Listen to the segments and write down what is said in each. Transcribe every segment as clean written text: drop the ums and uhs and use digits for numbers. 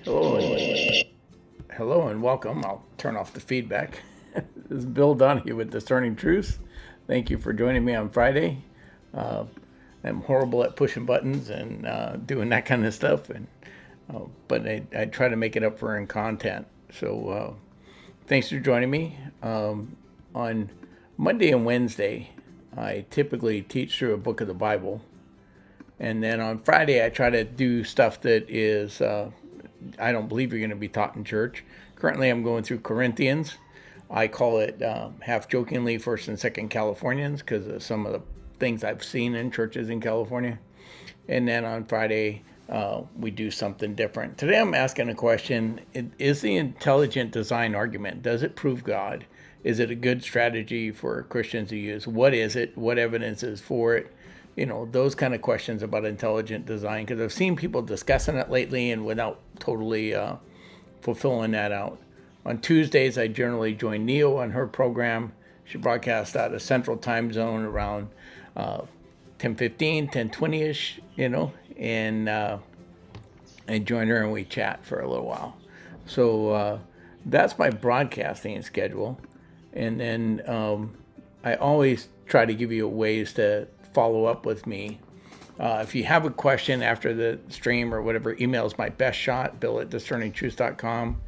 Hello and welcome. I'll turn off the feedback. This is Bill Donahue with Discerning Truth. Thank you for joining me on Friday. Uh, I'm horrible at pushing buttons and doing that kind of stuff, but I try to make it up for in content. So thanks for joining me. On Monday and Wednesday, I typically teach through a book of the Bible. And then on Friday, I try to do stuff that is I don't believe you're going to be taught in church. Currently, I'm going through Corinthians. I call it half jokingly First and Second Californians because of some of the things I've seen in churches in California. And then on Friday, we do something different. Today, I'm asking a question: is the intelligent design argument, does it prove God? Is it a good strategy for Christians to use? What is it? What evidence is for it? Those kind of questions about intelligent design, because I've seen people discussing it lately and without totally fulfilling that out. On Tuesdays, I generally join Neo on her program. She broadcasts out of Central Time Zone around 10:15, 10:20ish, and I join her and we chat for a little while. So that's my broadcasting schedule. And then I always try to give you ways to follow up with me. If you have a question after the stream or whatever, email is my best shot, bill@discerningtruth.com.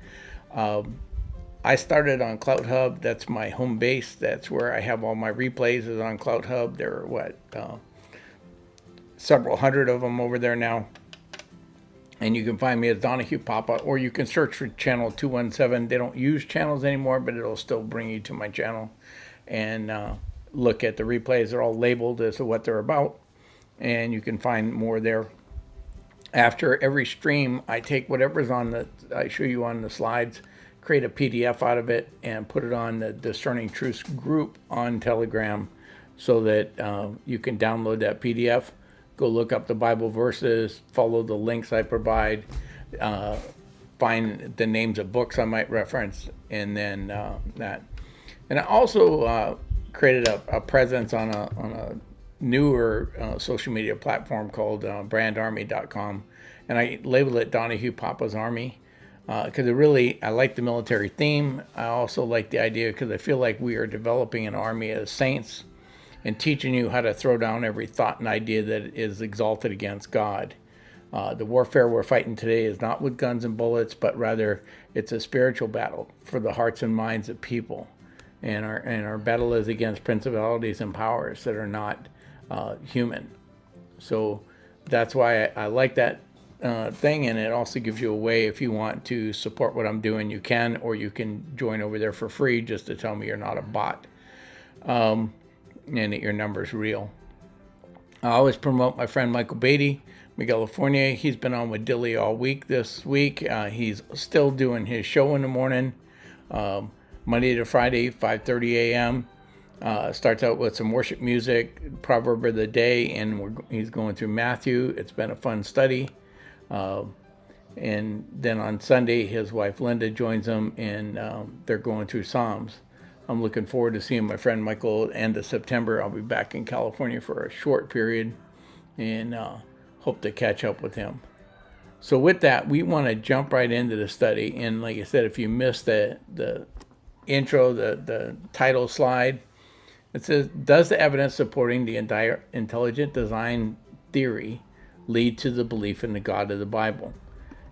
I started on Cloud Hub. That's my home base. That's where I have all my replays is on Cloud Hub. There are, several hundred of them over there now. And you can find me as Donahue Papa, or you can search for channel 217. They don't use channels anymore, but it'll still bring you to my channel. And look at the replays. They're all labeled as to what they're about. And you can find more there. After every stream, I take whatever's I show you on the slides, create a PDF out of it, and put it on the Discerning Truths group on Telegram so that you can download that PDF, go look up the Bible verses, follow the links I provide, find the names of books I might reference, and then that. And I also created a presence on a newer social media platform called brandarmy.com, and I labeled it Donahue Papa's Army because I like the military theme. I also like the idea because I feel like we are developing an army as saints and teaching you how to throw down every thought and idea that is exalted against God. The warfare we're fighting today is not with guns and bullets, but rather it's a spiritual battle for the hearts and minds of people. And our battle is against principalities and powers that are not human. So that's why I like that thing, and it also gives you a way, if you want to support what I'm doing, you can, or you can join over there for free just to tell me you're not a bot and that your number's real. I always promote my friend Michael Beatty, Miguel California. He's been on with Dilly all week this week. He's still doing his show in the morning, Monday to Friday, 5:30 a.m. Starts out with some worship music, proverb of the day, and he's going through Matthew. It's been a fun study. And then on Sunday, his wife Linda joins him, and they're going through Psalms. I'm looking forward to seeing my friend Michael end of September. I'll be back in California for a short period, and hope to catch up with him. So with that, we want to jump right into the study. And like I said, if you missed the intro, the title slide, it says, does the evidence supporting the entire intelligent design theory lead to the belief in the God of the Bible?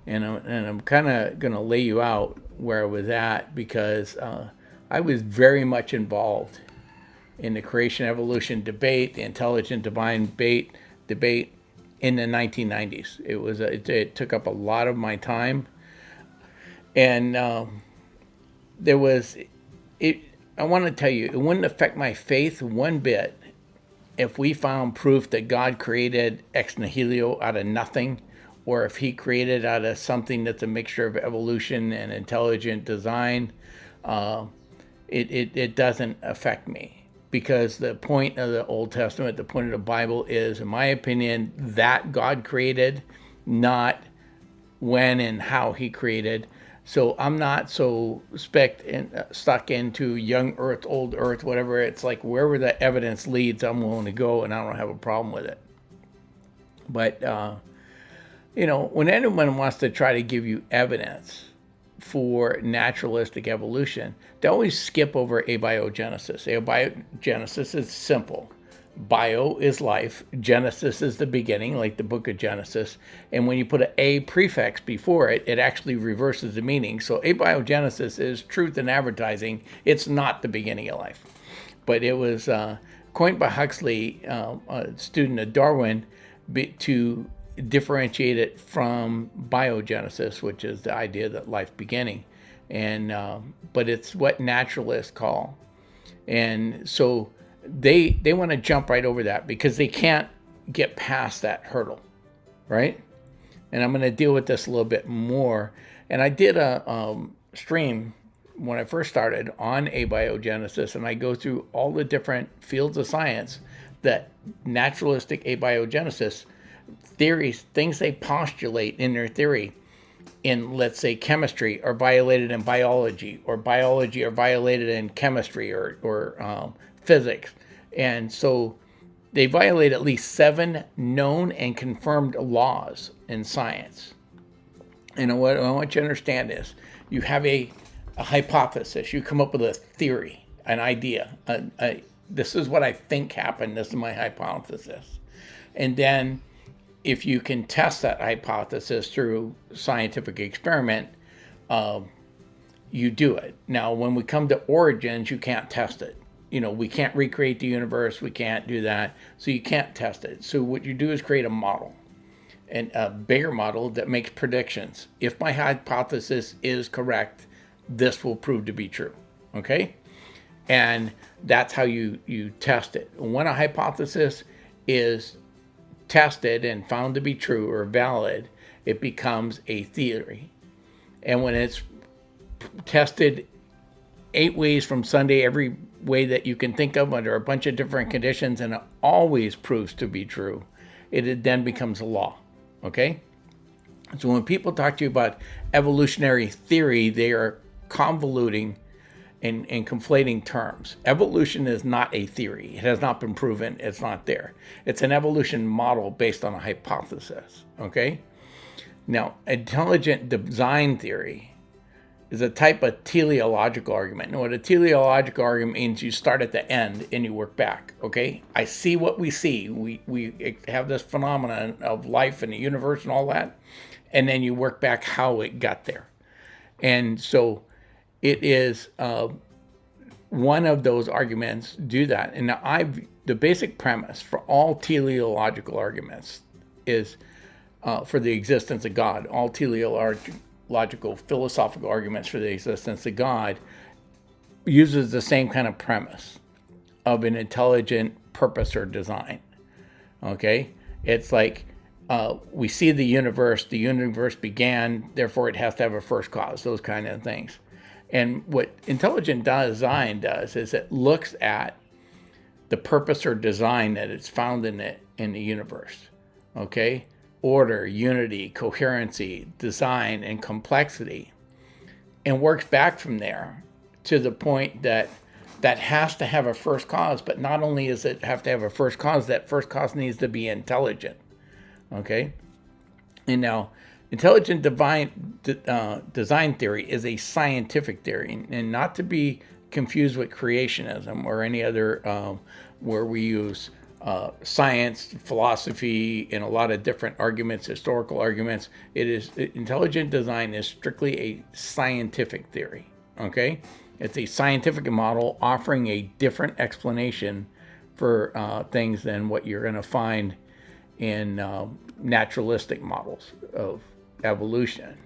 And I'm kind of going to lay you out where I was at, because I was very much involved in the creation evolution debate, the intelligent divine debate in the 1990s. It took up a lot of my time, and there was it. I want to tell you, it wouldn't affect my faith one bit if we found proof that God created ex nihilo out of nothing, or if he created out of something that's a mixture of evolution and intelligent design. It doesn't affect me, because the point of the Old Testament, the point of the Bible is, in my opinion, that God created, not when and how he created. So I'm not so stuck into young earth, old earth, whatever. It's like wherever the evidence leads, I'm willing to go, and I don't have a problem with it. But When anyone wants to try to give you evidence for naturalistic evolution, they always skip over abiogenesis. Abiogenesis is simple. Bio is life, Genesis is the beginning, like the book of Genesis. And when you put an A prefix before it, it actually reverses the meaning. So abiogenesis is truth in advertising. It's not the beginning of life. But it was coined by Huxley, a student of Darwin, to differentiate it from biogenesis, which is the idea that life beginning. And but it's what naturalists call. And so they want to jump right over that because they can't get past that hurdle, right? And I'm going to deal with this a little bit more. And I did a stream when I first started on abiogenesis, and I go through all the different fields of science that naturalistic abiogenesis theories, things they postulate in their theory in, let's say, chemistry are violated in biology, or biology are violated in chemistry or physics. And so they violate at least 7 known and confirmed laws in science. And what I want you to understand is you have a hypothesis. You come up with a theory, an idea. This is what I think happened. This is my hypothesis. And then if you can test that hypothesis through scientific experiment, you do it. Now, when we come to origins, you can't test it. We can't recreate the universe. We can't do that. So you can't test it. So what you do is create a model, and a bigger model that makes predictions. If my hypothesis is correct, this will prove to be true. Okay? And that's how you test it. When a hypothesis is tested and found to be true or valid, it becomes a theory. And when it's tested 8 ways from Sunday, every way that you can think of under a bunch of different conditions, and it always proves to be true, it then becomes a law. Okay? So when people talk to you about evolutionary theory, they are convoluting and conflating terms. Evolution is not a theory. It has not been proven. It's not there. It's an evolution model based on a hypothesis. Okay? Now, intelligent design theory is a type of teleological argument. And what a teleological argument means, you start at the end and you work back. Okay? I see what we see. We have this phenomenon of life and the universe and all that. And then you work back how it got there. And so it is one of those arguments do that. And now the basic premise for all teleological arguments is for the existence of God. All teleological philosophical arguments for the existence of God uses the same kind of premise of an intelligent purpose or design. Okay? It's like we see the universe began, therefore it has to have a first cause, those kind of things. And what intelligent design does is it looks at the purpose or design that it's found in the universe. Okay? Order, unity, coherency, design, and complexity, and works back from there to the point that has to have a first cause. But not only does it have to have a first cause, that first cause needs to be intelligent. Okay? And now, intelligent design theory is a scientific theory, and not to be confused with creationism or any other where we use science, philosophy, and a lot of different arguments, historical arguments. Intelligent design is strictly a scientific theory. Okay? It's a scientific model offering a different explanation for things than what you're going to find in naturalistic models of evolution.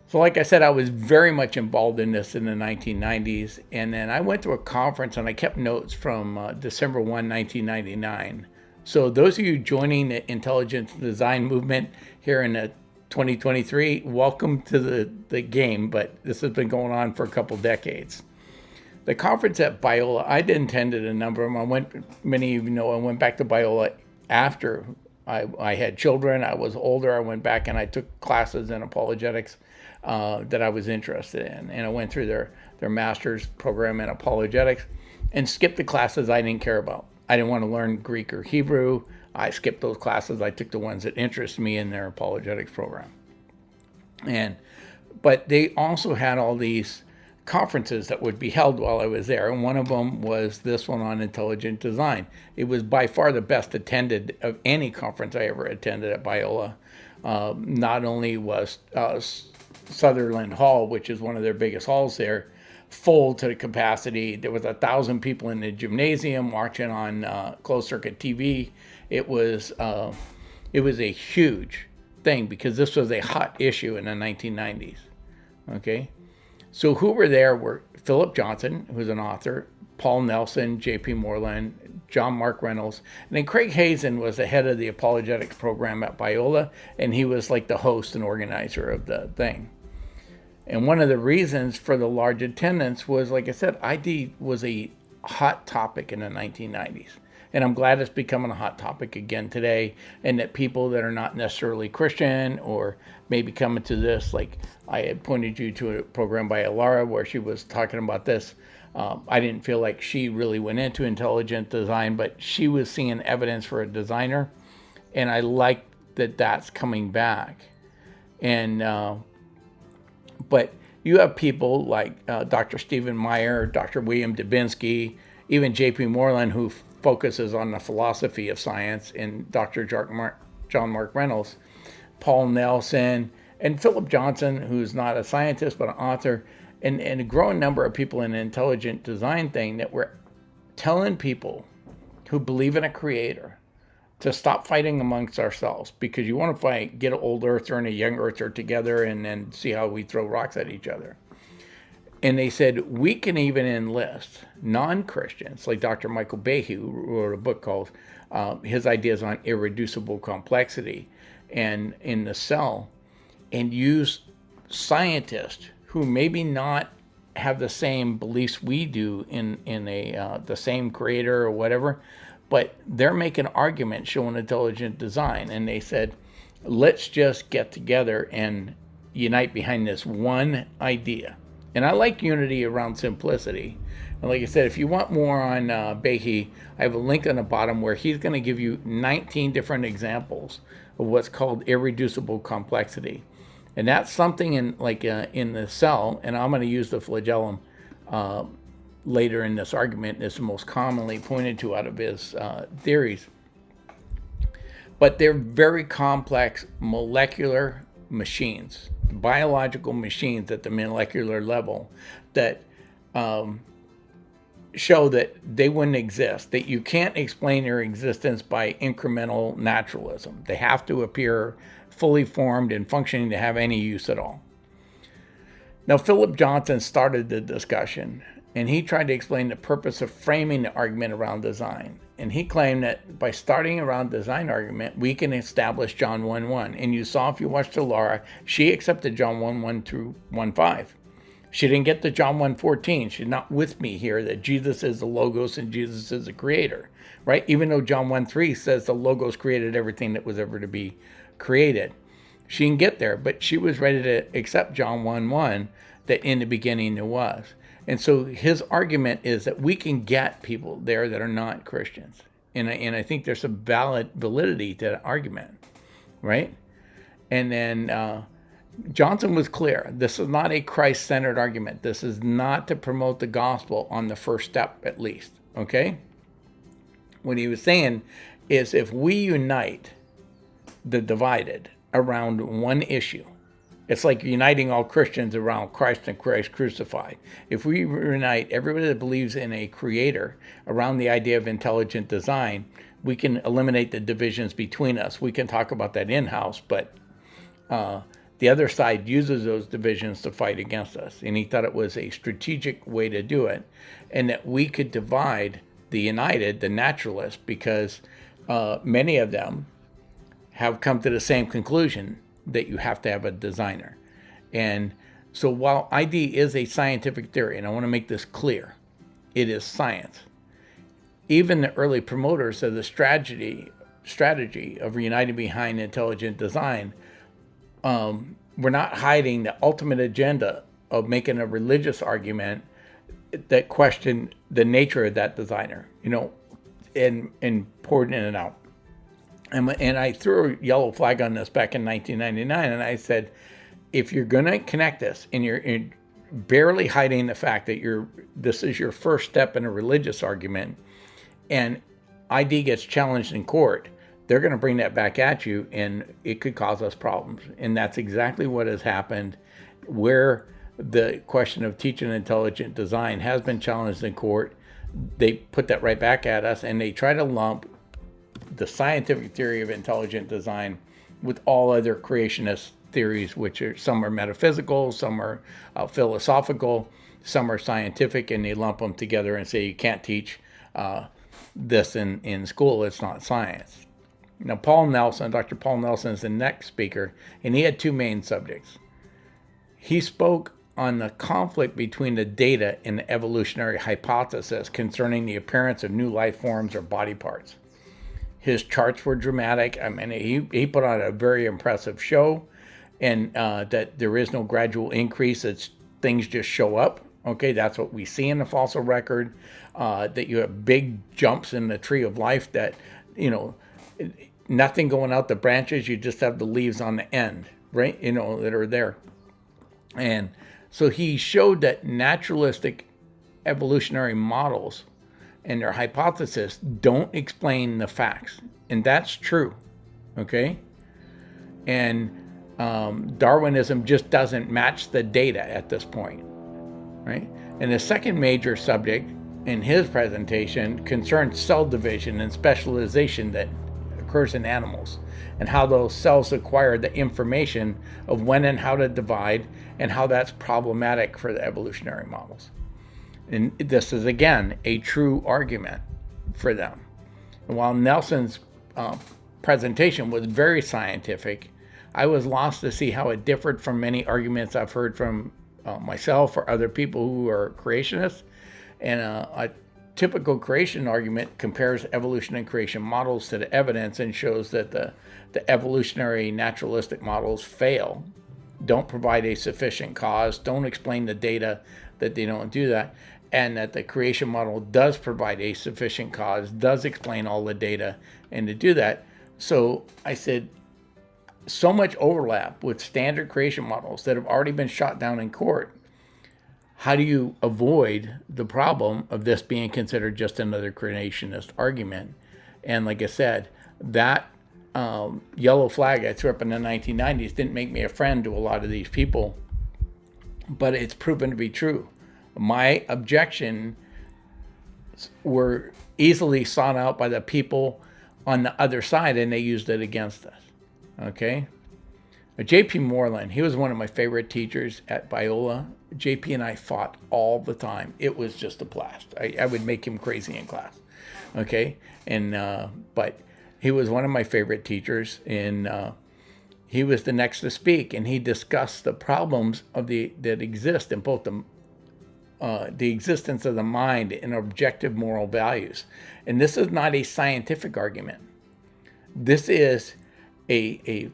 So like I said, I was very much involved in this in the 1990s. And then I went to a conference and I kept notes from December 1, 1999. So those of you joining the intelligent design movement here in 2023, welcome to the game. But this has been going on for a couple decades. The conference at Biola, I attended a number of them. Many of you know, I went back to Biola after I had children. I was older. I went back and I took classes in apologetics that I was interested in. And I went through their master's program in apologetics and skipped the classes I didn't care about. I didn't want to learn Greek or Hebrew. I skipped those classes. I took the ones that interested me in their apologetics program. But they also had all these conferences that would be held while I was there. And one of them was this one on intelligent design. It was by far the best attended of any conference I ever attended at Biola. Not only was Sutherland Hall, which is one of their biggest halls there, full to the capacity. There was 1,000 people in the gymnasium watching on closed circuit TV. It was a huge thing because this was a hot issue in the 1990s. Okay, so who were there were Philip Johnson, who's an author, Paul Nelson, J.P. Moreland, John Mark Reynolds, and then Craig Hazen was the head of the apologetics program at Biola, and he was like the host and organizer of the thing. And one of the reasons for the large attendance was, like I said, ID was a hot topic in the 1990s. And I'm glad it's becoming a hot topic again today, and that people that are not necessarily Christian or maybe coming to this, like I had pointed you to a program by Alara where she was talking about this. I didn't feel like she really went into intelligent design, but she was seeing evidence for a designer. And I like that that's coming back. And but you have people like Dr. Stephen Meyer, Dr. William Dubinsky, even J.P. Moreland, who focuses on the philosophy of science, and Dr. John Mark Reynolds, Paul Nelson, and Philip Johnson, who's not a scientist but an author, and a growing number of people in the intelligent design thing that were telling people who believe in a creator to stop fighting amongst ourselves, because you want to fight, get an old earther and a young earther together and then see how we throw rocks at each other. And they said, we can even enlist non-Christians, like Dr. Michael Behe, who wrote a book called his ideas on irreducible complexity and in the cell, and use scientists who maybe not have the same beliefs we do in the same creator or whatever, but they're making arguments showing intelligent design. And they said, let's just get together and unite behind this one idea. And I like unity around simplicity. And like I said, if you want more on Behe, I have a link on the bottom where he's going to give you 19 different examples of what's called irreducible complexity. And that's something in the cell, and I'm going to use the flagellum later in this argument. It's the most commonly pointed to out of his theories. But they're very complex molecular machines, biological machines at the molecular level that show that they wouldn't exist, that you can't explain their existence by incremental naturalism. They have to appear fully formed and functioning to have any use at all. Now, Philip Johnson started the discussion, and he tried to explain the purpose of framing the argument around design. And he claimed that by starting around design argument, we can establish John 1:1. And you saw, if you watched Laura, she accepted John 1:1 through 1:5. She didn't get to John 1:14. She's not with me here that Jesus is the Logos and Jesus is the creator, right? Even though John 1:3 says the Logos created everything that was ever to be created. She didn't get there, but she was ready to accept John 1:1, that in the beginning there was. And so his argument is that we can get people there that are not Christians. And I think there's some validity to that argument, right? And then Johnson was clear. This is not a Christ-centered argument. This is not to promote the gospel on the first step, at least, okay? What he was saying is if we unite the divided around one issue, it's like uniting all Christians around Christ and Christ crucified. If we unite everybody that believes in a creator around the idea of intelligent design, we can eliminate the divisions between us. We can talk about that in-house, but the other side uses those divisions to fight against us. And he thought it was a strategic way to do it, and that we could divide the united, the naturalists, because many of them have come to the same conclusion that you have to have a designer. And so while ID is a scientific theory, and I want to make this clear, it is science. Even the early promoters of the strategy of uniting behind intelligent design were not hiding the ultimate agenda of making a religious argument that questioned the nature of that designer, and poured in and out. And I threw a yellow flag on this back in 1999, and I said, if you're going to connect this, and you're barely hiding the fact that this is your first step in a religious argument, and ID gets challenged in court, they're going to bring that back at you, and it could cause us problems. And that's exactly what has happened, where the question of teaching intelligent design has been challenged in court. They put that right back at us, and they try to lump the scientific theory of intelligent design with all other creationist theories, which are some are metaphysical, some are philosophical, some are scientific, and they lump them together and say you can't teach this in school. It's not science. Now, Dr. Paul Nelson is the next speaker, and he had two main subjects. He spoke on the conflict between the data and the evolutionary hypothesis concerning the appearance of new life forms or body parts. His charts were dramatic. I mean, he put on a very impressive show, and that there is no gradual increase. It's things just show up. Okay, that's what we see in the fossil record, that you have big jumps in the tree of life that, nothing going out the branches. You just have the leaves on the end, right? That are there. And so he showed that naturalistic evolutionary models and their hypothesis don't explain the facts. And that's true, okay? And Darwinism just doesn't match the data at this point, right? And the second major subject in his presentation concerned cell division and specialization that occurs in animals, and how those cells acquire the information of when and how to divide, and how that's problematic for the evolutionary models. And this is, again, a true argument for them. And while Nelson's presentation was very scientific, I was lost to see how it differed from many arguments I've heard from myself or other people who are creationists. And a typical creation argument compares evolution and creation models to the evidence and shows that the evolutionary naturalistic models fail, don't provide a sufficient cause, don't explain the data, that they don't do that, and that the creation model does provide a sufficient cause, does explain all the data, and to do that. So I said, so much overlap with standard creation models that have already been shot down in court. How do you avoid the problem of this being considered just another creationist argument? And like I said, that yellow flag I threw up in the 1990s didn't make me a friend to a lot of these people, but it's proven to be true. My objections were easily sought out by the people on the other side, and they used it against us. Okay? J.P. Moreland, he was one of my favorite teachers at Biola. J.P. and I fought all the time. It was just a blast. I would make him crazy in class. Okay? And but he was one of my favorite teachers, and he was the next to speak, and he discussed the problems of that exist in both the existence of the mind and objective moral values. And this is not a scientific argument. This is a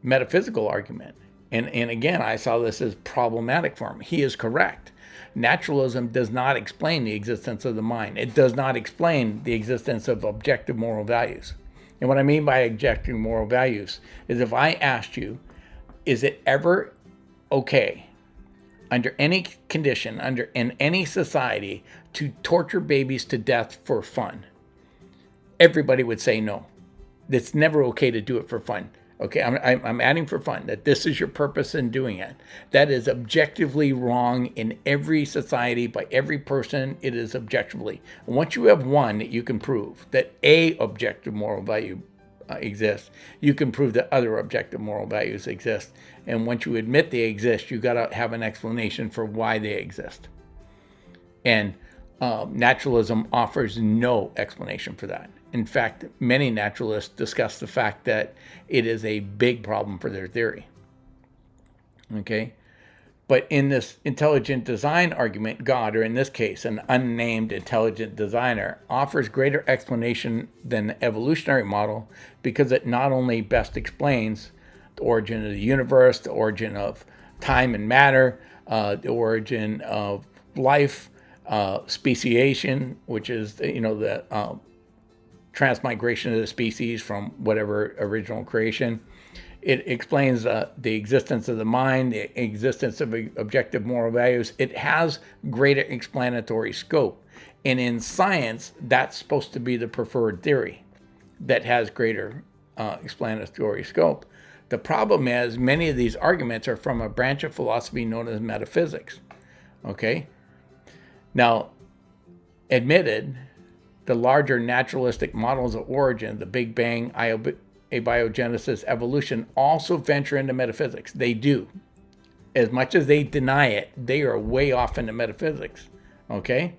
metaphysical argument. And again, I saw this as problematic for him. He is correct. Naturalism does not explain the existence of the mind. It does not explain the existence of objective moral values. And what I mean by objective moral values is, if I asked you, is it ever okay under any condition, in any society, to torture babies to death for fun? Everybody would say no. It's never okay to do it for fun. Okay, I'm adding for fun, that this is your purpose in doing it. That is objectively wrong in every society, by every person. It is objectively. And once you have one that you can prove that a objective moral value exists, you can prove that other objective moral values exist. And once you admit they exist, you got to have an explanation for why they exist. And naturalism offers no explanation for that. In fact, many naturalists discuss the fact that it is a big problem for their theory. Okay? But in this intelligent design argument, God, or in this case, an unnamed intelligent designer, offers greater explanation than the evolutionary model, because it not only best explains the origin of the universe, the origin of time and matter, the origin of life, speciation, which is, the transmigration of the species from whatever original creation. It explains the existence of the mind, the existence of objective moral values. It has greater explanatory scope. And in science, that's supposed to be the preferred theory that has greater explanatory scope. The problem is many of these arguments are from a branch of philosophy known as metaphysics. Okay? Now, admitted, the larger naturalistic models of origin, the Big Bang, abiogenesis, evolution, also venture into metaphysics. They do. As much as they deny it, they are way off into metaphysics. Okay?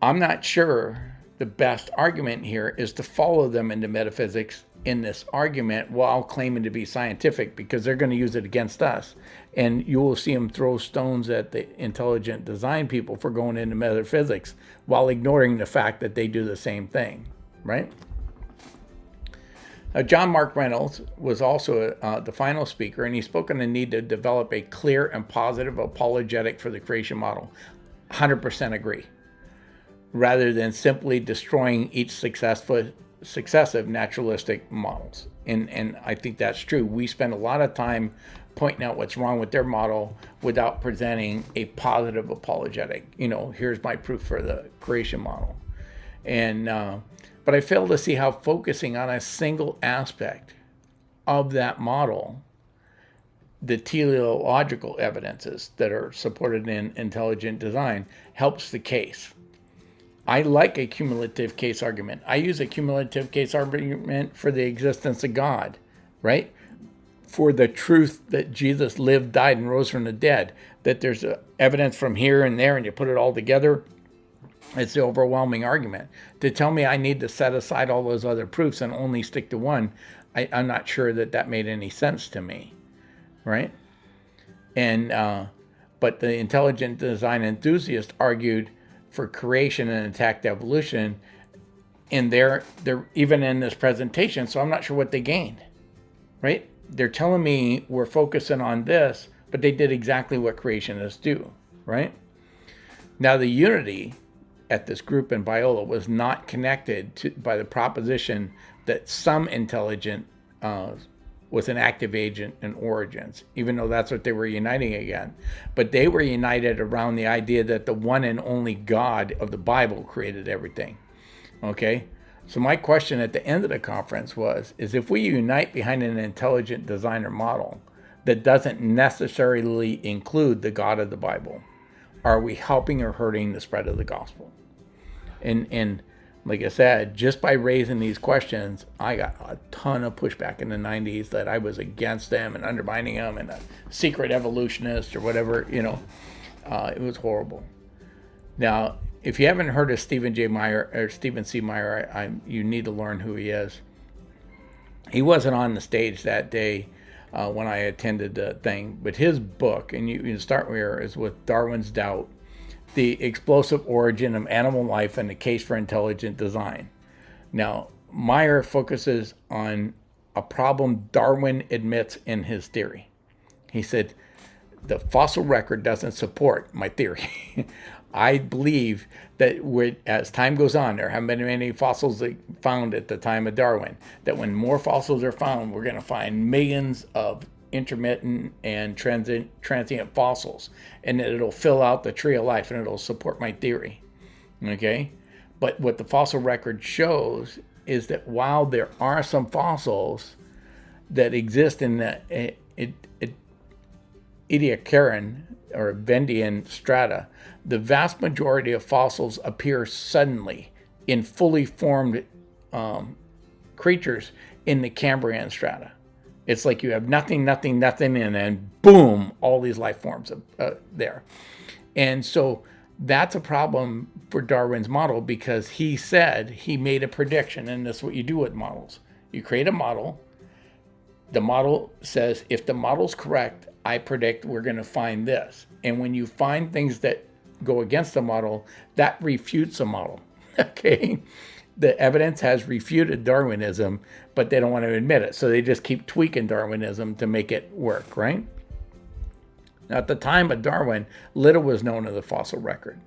I'm not sure the best argument here is to follow them into metaphysics in this argument while claiming to be scientific, because they're going to use it against us. And you will see them throw stones at the intelligent design people for going into metaphysics while ignoring the fact that they do the same thing, right? John Mark Reynolds was also the final speaker, and he spoke on the need to develop a clear and positive apologetic for the creation model. 100% agree. Rather than simply destroying each successive naturalistic models. And I think that's true. We spend a lot of time pointing out what's wrong with their model without presenting a positive apologetic. Here's my proof for the creation model. And but I fail to see how focusing on a single aspect of that model, the teleological evidences that are supported in intelligent design, helps the case. I like a cumulative case argument. I use a cumulative case argument for the existence of God, right? For the truth that Jesus lived, died, and rose from the dead, that there's evidence from here and there, and you put it all together. It's the overwhelming argument. To tell me I need to set aside all those other proofs and only stick to one, I'm not sure that made any sense to me, right? And but the intelligent design enthusiast argued for creation and attacked evolution, and they're even in this presentation, so I'm not sure what they gained, right? They're telling me we're focusing on this, but they did exactly what creationists do, right? Now, the unity at this group in Biola was not connected by the proposition that some intelligent was an active agent in origins, even though that's what they were uniting again. But they were united around the idea that the one and only God of the Bible created everything. Okay? So my question at the end of the conference is if we unite behind an intelligent designer model that doesn't necessarily include the God of the Bible, are we helping or hurting the spread of the gospel? And like I said, just by raising these questions, I got a ton of pushback in the 90s that I was against them and undermining them and a secret evolutionist or whatever, it was horrible. Now, if you haven't heard of Stephen C. Meyer, you need to learn who he is. He wasn't on the stage that day when I attended the thing, but his book, and you start here, is with Darwin's Doubt, The Explosive Origin of Animal Life and the Case for Intelligent Design. Now, Meyer focuses on a problem Darwin admits in his theory. He said, the fossil record doesn't support my theory. I believe that as time goes on, there haven't been many fossils found at the time of Darwin, that when more fossils are found, we're going to find millions of intermittent and transient fossils, and that it'll fill out the tree of life and it'll support my theory. Okay? But what the fossil record shows is that while there are some fossils that exist in the Ediacaran or Vendian strata, the vast majority of fossils appear suddenly in fully formed creatures in the Cambrian strata. It's like you have nothing, and then boom, all these life forms there. And so that's a problem for Darwin's model, because he said he made a prediction, and that's what you do with models. You create a model. The model says, if the model's correct, I predict we're going to find this. And when you find things that go against the model, that refutes the model. Okay? The evidence has refuted Darwinism, but they don't want to admit it. So they just keep tweaking Darwinism to make it work, right? Now, at the time of Darwin, little was known of the fossil record,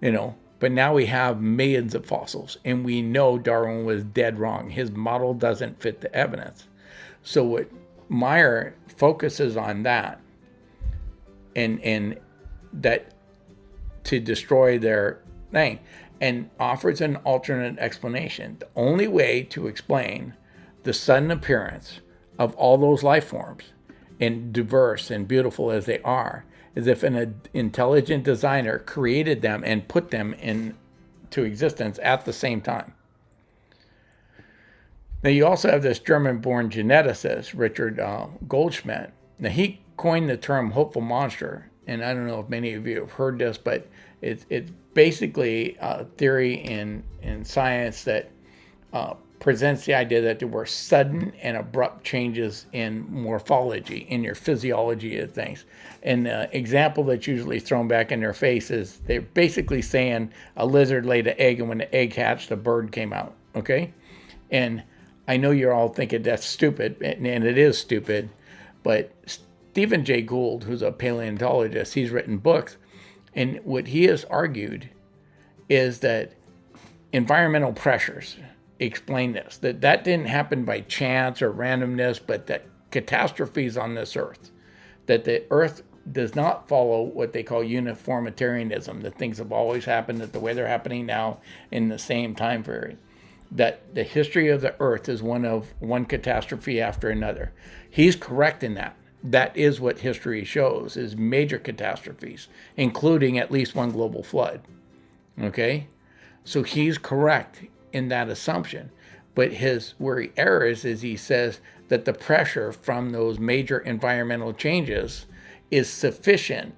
but But now we have millions of fossils, and we know Darwin was dead wrong. His model doesn't fit the evidence. So what Meyer focuses on that, and that to destroy their thing, and offers an alternate explanation. The only way to explain the sudden appearance of all those life forms, and diverse and beautiful as they are, is if an intelligent designer created them and put them into existence at the same time. Now you also have this German-born geneticist, Richard Goldschmidt. Now he coined the term hopeful monster, and I don't know if many of you have heard this, but it's basically a theory in science that presents the idea that there were sudden and abrupt changes in morphology, in your physiology of things. And the example that's usually thrown back in their face is they're basically saying a lizard laid an egg, and when the egg hatched, a bird came out, okay? And I know you're all thinking that's stupid, and it is stupid, but Stephen Jay Gould, who's a paleontologist, he's written books, and what he has argued is that environmental pressures explain this, that didn't happen by chance or randomness, but that catastrophes on this earth, that the earth does not follow what they call uniformitarianism, that things have always happened that the way they're happening now in the same time period, that the history of the earth is one catastrophe after another. He's correct in that. That is what history shows, is major catastrophes, including at least one global flood. Okay? So he's correct in that assumption. But where he errs is he says that the pressure from those major environmental changes is sufficient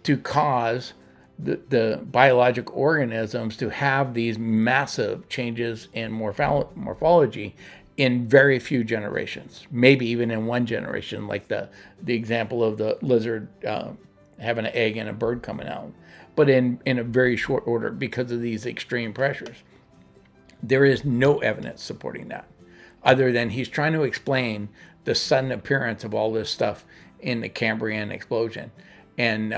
to cause the biologic organisms to have these massive changes in morphology in very few generations, maybe even in one generation, like the example of the lizard having an egg and a bird coming out, but in a very short order because of these extreme pressures. There is no evidence supporting that, other than he's trying to explain the sudden appearance of all this stuff in the Cambrian explosion. And,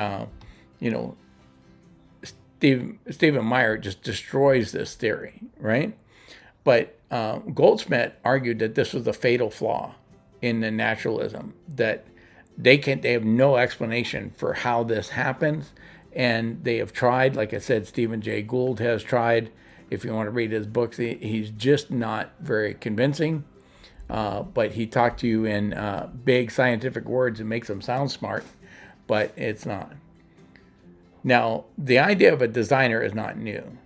Stephen Meyer just destroys this theory, right? But Goldsmith argued that this was a fatal flaw in the naturalism, that they have no explanation for how this happens. And they have tried, like I said, Stephen Jay Gould has tried. If you want to read his books, he's just not very convincing. But he talked to you in big scientific words and makes them sound smart, but it's not. Now, the idea of a designer is not new.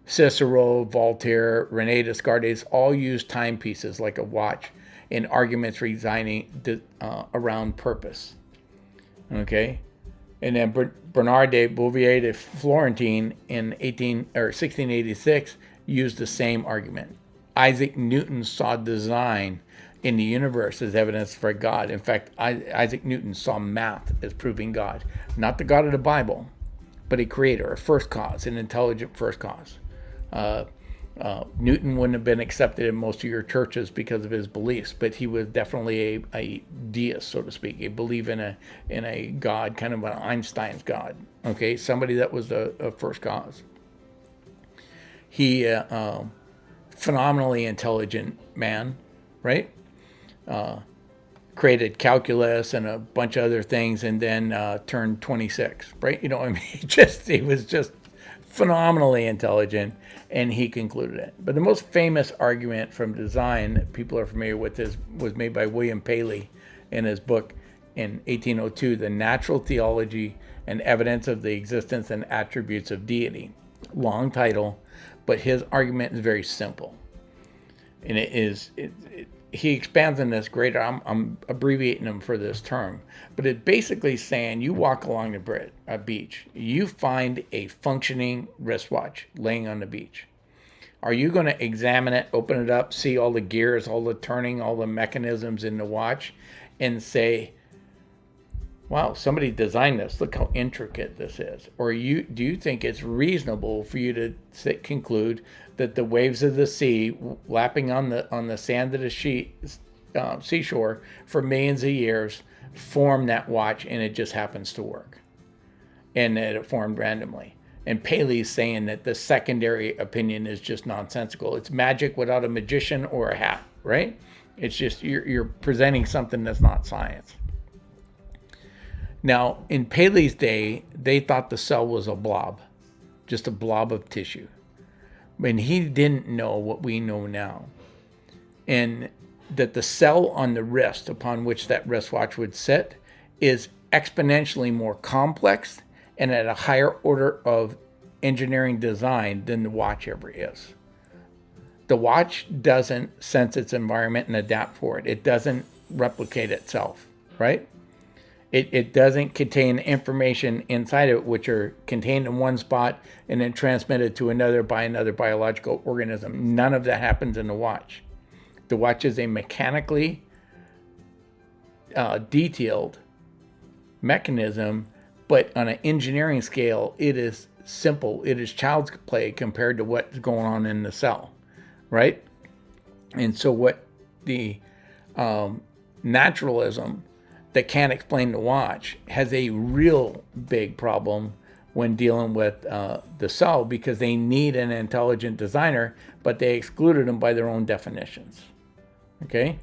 Cicero, Voltaire, René Descartes all used timepieces like a watch in arguments around purpose. Okay? And then Bernard de Bouvier de Florentin in 1686 used the same argument. Isaac Newton saw design in the universe as evidence for God. In fact, Isaac Newton saw math as proving God. Not the God of the Bible, but a creator, a first cause, an intelligent first cause. Newton wouldn't have been accepted in most of your churches because of his beliefs, but he was definitely a deist, so to speak, a belief in a God, kind of an Einstein's God. Okay, somebody that was a first cause. He phenomenally intelligent man, right? Created calculus and a bunch of other things, and then turned 26, right? You know, I mean, he was just phenomenally intelligent, and he concluded it. But the most famous argument from design that people are familiar with was made by William Paley in his book in 1802, The Natural Theology and Evidence of the Existence and Attributes of Deity. Long title, but his argument is very simple. And he expands on this greater. I'm abbreviating him for this term, but it's basically saying you walk along a beach, you find a functioning wristwatch laying on the beach. Are you going to examine it, open it up, see all the gears, all the turning, all the mechanisms in the watch, and say, wow, somebody designed this. Look how intricate this is. Or do you think it's reasonable for you to conclude that the waves of the sea lapping on the sand of the seashore for millions of years form that watch, and it just happens to work, and that it formed randomly? And Paley's saying that the secondary opinion is just nonsensical. It's magic without a magician or a hat, right? It's just you're presenting something that's not science. Now, in Paley's day, they thought the cell was a blob, just a blob of tissue. And he didn't know what we know now. And that the cell on the wrist upon which that wristwatch would sit is exponentially more complex and at a higher order of engineering design than the watch ever is. The watch doesn't sense its environment and adapt for it. It doesn't replicate itself, right? It doesn't contain information inside of it which are contained in one spot and then transmitted to another by another biological organism. None of that happens in the watch. The watch is a mechanically detailed mechanism, but on an engineering scale, it is simple. It is child's play compared to what's going on in the cell, right? And so what the naturalism that can't explain the watch has a real big problem when dealing with the cell, because they need an intelligent designer, but they excluded them by their own definitions. Okay?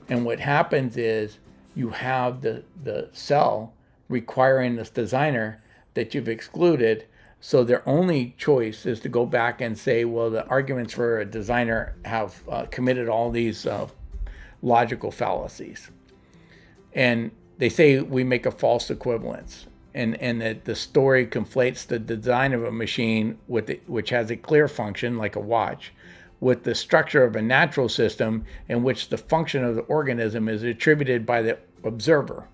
And what happens is you have the cell requiring this designer that you've excluded, so their only choice is to go back and say, well, the arguments for a designer have committed all these logical fallacies. And they say we make a false equivalence, and that the story conflates the design of a machine which has a clear function like a watch with the structure of a natural system in which the function of the organism is attributed by the observer.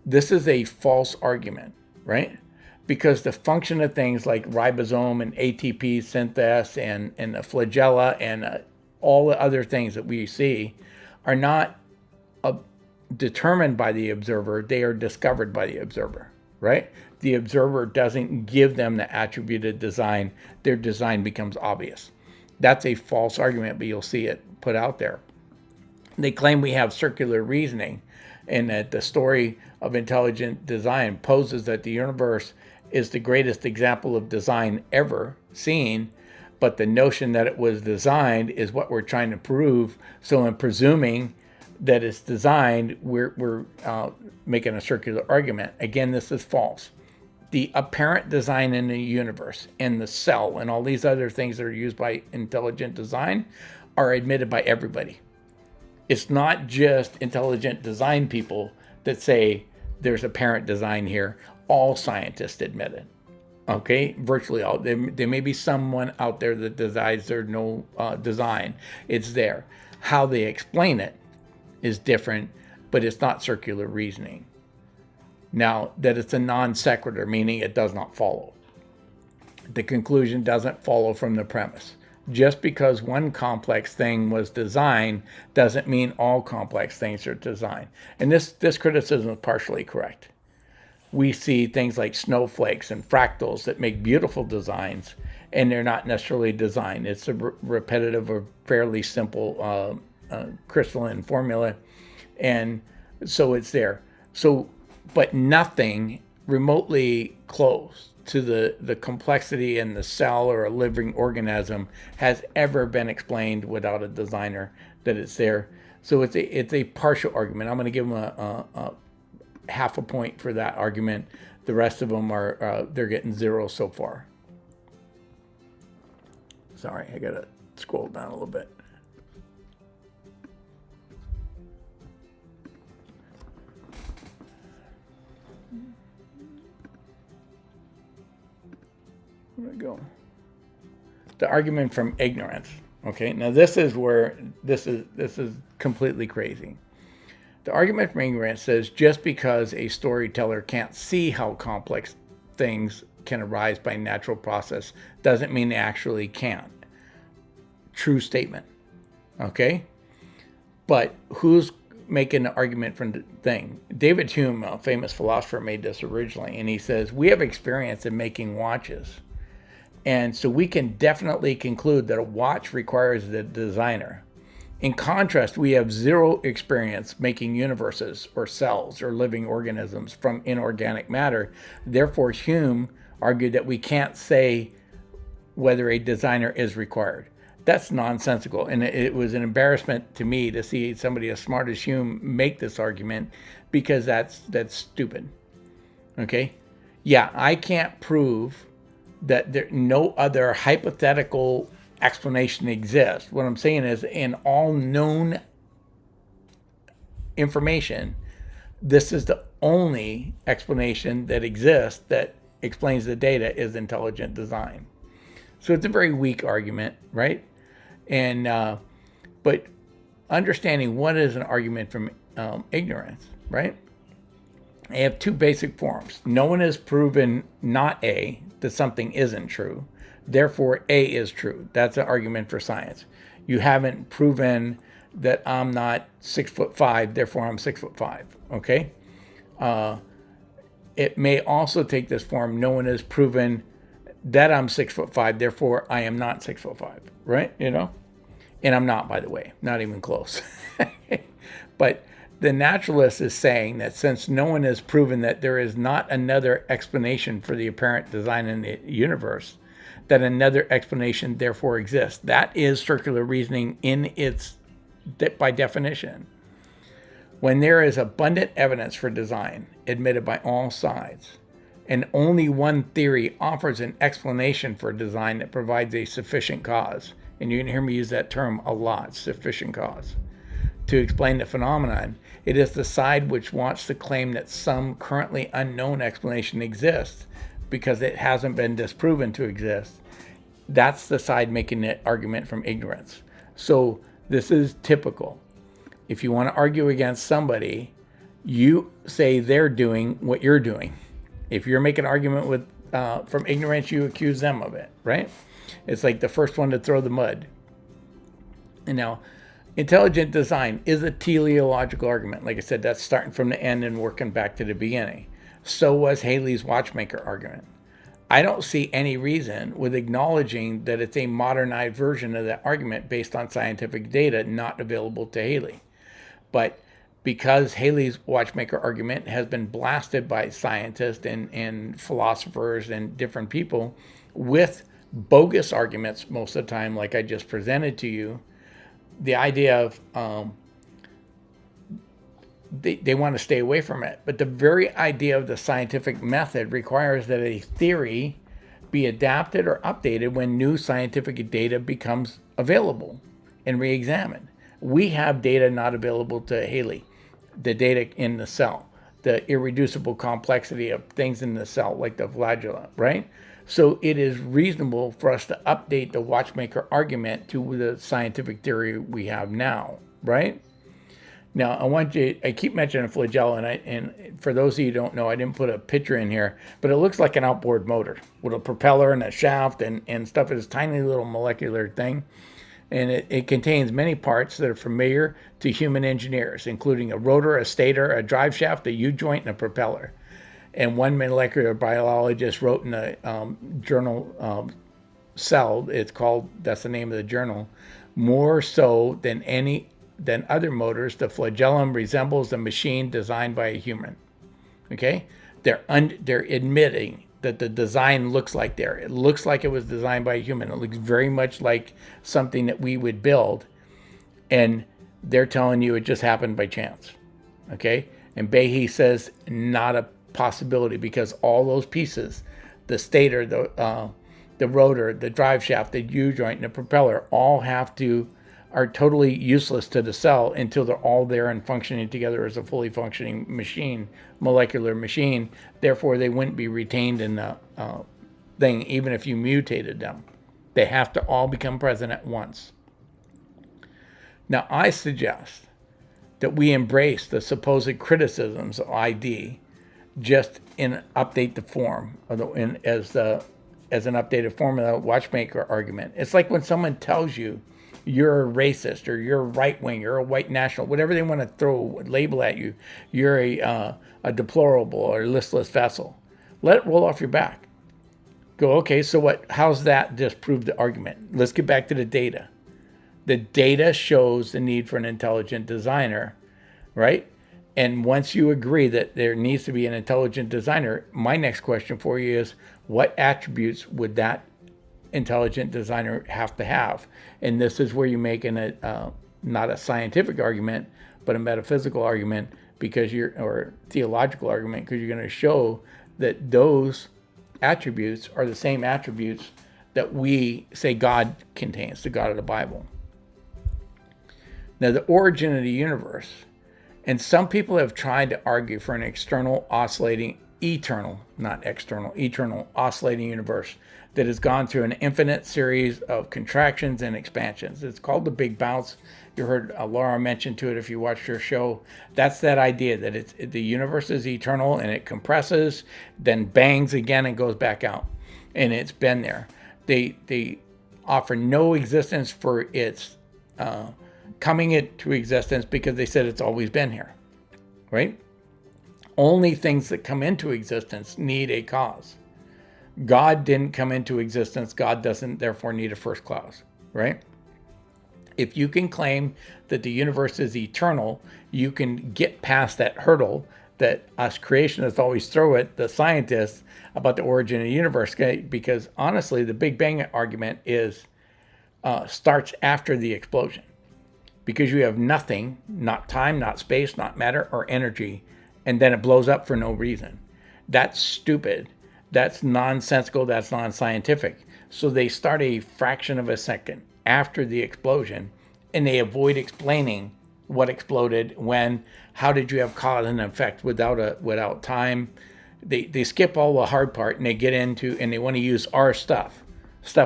This is a false argument, right? Because the function of things like ribosome and ATP synthase and the flagella and all the other things that we see are not determined by the observer. They are discovered by the observer, right? The observer doesn't give them the attributed design. Their design becomes obvious. That's a false argument, but you'll see it put out there. They claim we have circular reasoning, and that the story of intelligent design poses that the universe is the greatest example of design ever seen, but the notion that it was designed is what we're trying to prove. So in presuming that it's designed, we're making a circular argument. Again, this is false. The apparent design in the universe and the cell and all these other things that are used by intelligent design are admitted by everybody. It's not just intelligent design people that say there's apparent design here. All scientists admit it. Okay, virtually all. There may be someone out there that decides there's no design. It's there. How they explain it is different, but it's not circular reasoning. Now, that it's a non sequitur, meaning it does not follow. The conclusion doesn't follow from the premise. Just because one complex thing was designed doesn't mean all complex things are designed. And this criticism is partially correct. We see things like snowflakes and fractals that make beautiful designs, and they're not necessarily designed. It's a repetitive or fairly simple crystalline formula, and so it's there. So, but nothing remotely close to the complexity in the cell or a living organism has ever been explained without a designer that it's there. So it's a partial argument. I'm going to give them a half a point for that argument. The rest of them are they're getting 0 so far. Sorry, I got to scroll down a little bit. Where did it go? The argument from ignorance. Okay, now this is where this is completely crazy. The argument from ignorance says just because a storyteller can't see how complex things can arise by natural process doesn't mean they actually can't. True statement. Okay? But who's making the argument from the thing? David Hume, a famous philosopher, made this originally, and he says, we have experience in making watches. And so we can definitely conclude that a watch requires the designer. In contrast, we have 0 experience making universes or cells or living organisms from inorganic matter. Therefore, Hume argued that we can't say whether a designer is required. That's nonsensical, and it was an embarrassment to me to see somebody as smart as Hume make this argument, because that's stupid. Okay, yeah, I can't prove that no other hypothetical explanation exists. What I'm saying is, in all known information, this is the only explanation that exists that explains the data is intelligent design. So it's a very weak argument, right? And but understanding what is an argument from ignorance, right? I have two basic forms. No one has proven not A, that something isn't true. Therefore, A is true. That's an argument for science. You haven't proven that I'm not 6'5", therefore I'm 6'5". Okay. It may also take this form. No one has proven that I'm 6'5", therefore I am not 6'5", right? You know, and I'm not, by the way, not even close. But the naturalist is saying that since no one has proven that there is not another explanation for the apparent design in the universe, that another explanation therefore exists. That is circular reasoning in its, by definition. When there is abundant evidence for design admitted by all sides, and only one theory offers an explanation for design that provides a sufficient cause, and you can hear me use that term a lot, sufficient cause, to explain the phenomenon, it is the side which wants to claim that some currently unknown explanation exists because it hasn't been disproven to exist. That's the side making the argument from ignorance. So this is typical. If you want to argue against somebody, you say they're doing what you're doing. If you're making an argument with from ignorance, you accuse them of it, right? It's like the first one to throw the mud. And now, intelligent design is a teleological argument. Like I said, that's starting from the end and working back to the beginning. So was Haley's watchmaker argument. I don't see any reason with acknowledging that it's a modernized version of that argument based on scientific data not available to Haley. But because Haley's watchmaker argument has been blasted by scientists and philosophers and different people with bogus arguments most of the time, like I just presented to you, the idea of they want to stay away from it. But the very idea of the scientific method requires that a theory be adapted or updated when new scientific data becomes available and re-examined. We have data not available to Haley, the data in the cell, the irreducible complexity of things in the cell, like the flagella, right? So it is reasonable for us to update the watchmaker argument to the scientific theory we have now, right? Now, I keep mentioning a flagella, and for those of you who don't know, I didn't put a picture in here, but it looks like an outboard motor with a propeller and a shaft and stuff. It's a tiny little molecular thing. And it contains many parts that are familiar to human engineers, including a rotor, a stator, a drive shaft, a U-joint, and a propeller. And one molecular biologist wrote in the journal Cell, that's the name of the journal, more so than other motors, the flagellum resembles a machine designed by a human. Okay? They're admitting that the design looks like there. It looks like it was designed by a human. It looks very much like something that we would build. And they're telling you it just happened by chance. Okay? And Behe says not a possibility, because all those pieces, the stator, the rotor, the drive shaft, the U-joint, and the propeller are totally useless to the cell until they're all there and functioning together as a fully functioning machine, molecular machine. Therefore, they wouldn't be retained in the thing, even if you mutated them. They have to all become present at once. Now, I suggest that we embrace the supposed criticisms of ID just update the form, as an updated form of the watchmaker argument. It's like when someone tells you you're a racist, or you're a right wing, you're a white national, whatever they want to throw label at you, you're a deplorable or listless vessel. Let it roll off your back. Go, okay, so what? How's that disprove the argument? Let's get back to the data. The data shows the need for an intelligent designer, right? And once you agree that there needs to be an intelligent designer, my next question for you is, what attributes would that intelligent designer have to have? And this is where you make not a scientific argument, but a metaphysical argument, or theological argument, because you're going to show that those attributes are the same attributes that we say God contains, the God of the Bible. Now, the origin of the universe, and some people have tried to argue for an eternal oscillating universe that has gone through an infinite series of contractions and expansions. It's called the Big Bounce. You heard Laura mention to it if you watched her show. That's that idea that the universe is eternal and it compresses, then bangs again and goes back out. And it's been there. They offer no existence for its coming into existence because they said it's always been here, right? Only things that come into existence need a cause. God didn't come into existence. God doesn't therefore need a first cause, right? If you can claim that the universe is eternal, you can get past that hurdle that us creationists always throw at the scientists about the origin of the universe. Because honestly, the Big Bang argument starts after the explosion. Because you have nothing, not time, not space, not matter, or energy, and then it blows up for no reason. That's stupid. That's nonsensical. That's non-scientific. So they start a fraction of a second after the explosion, and they avoid explaining what exploded, when, how did you have cause and effect without time. They skip all the hard part, and they get into, and they want to use our stuff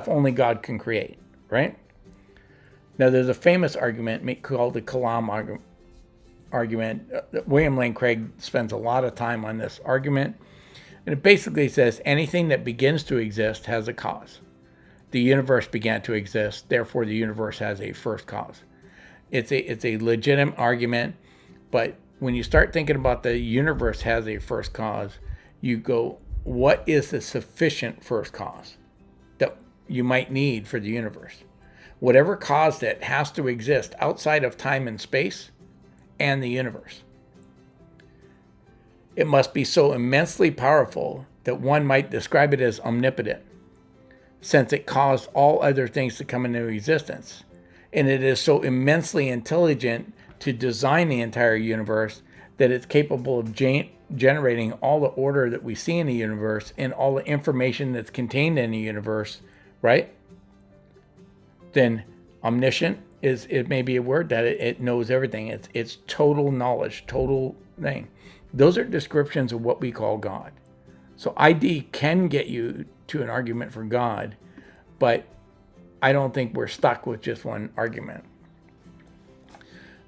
only God can create, right? Now, there's a famous argument called the Kalam argument. William Lane Craig spends a lot of time on this argument. And it basically says anything that begins to exist has a cause. The universe began to exist, therefore the universe has a first cause. It's a legitimate argument, but when you start thinking about the universe has a first cause, you go, what is the sufficient first cause that you might need for the universe? Whatever cause that has to exist outside of time and space and the universe. It must be so immensely powerful that one might describe it as omnipotent, since it caused all other things to come into existence. And it is so immensely intelligent to design the entire universe that it's capable of generating all the order that we see in the universe and all the information that's contained in the universe, right? Then omniscient it may be a word that it knows everything. It's total knowledge, total thing. Those are descriptions of what we call God. So ID can get you to an argument for God, but I don't think we're stuck with just one argument.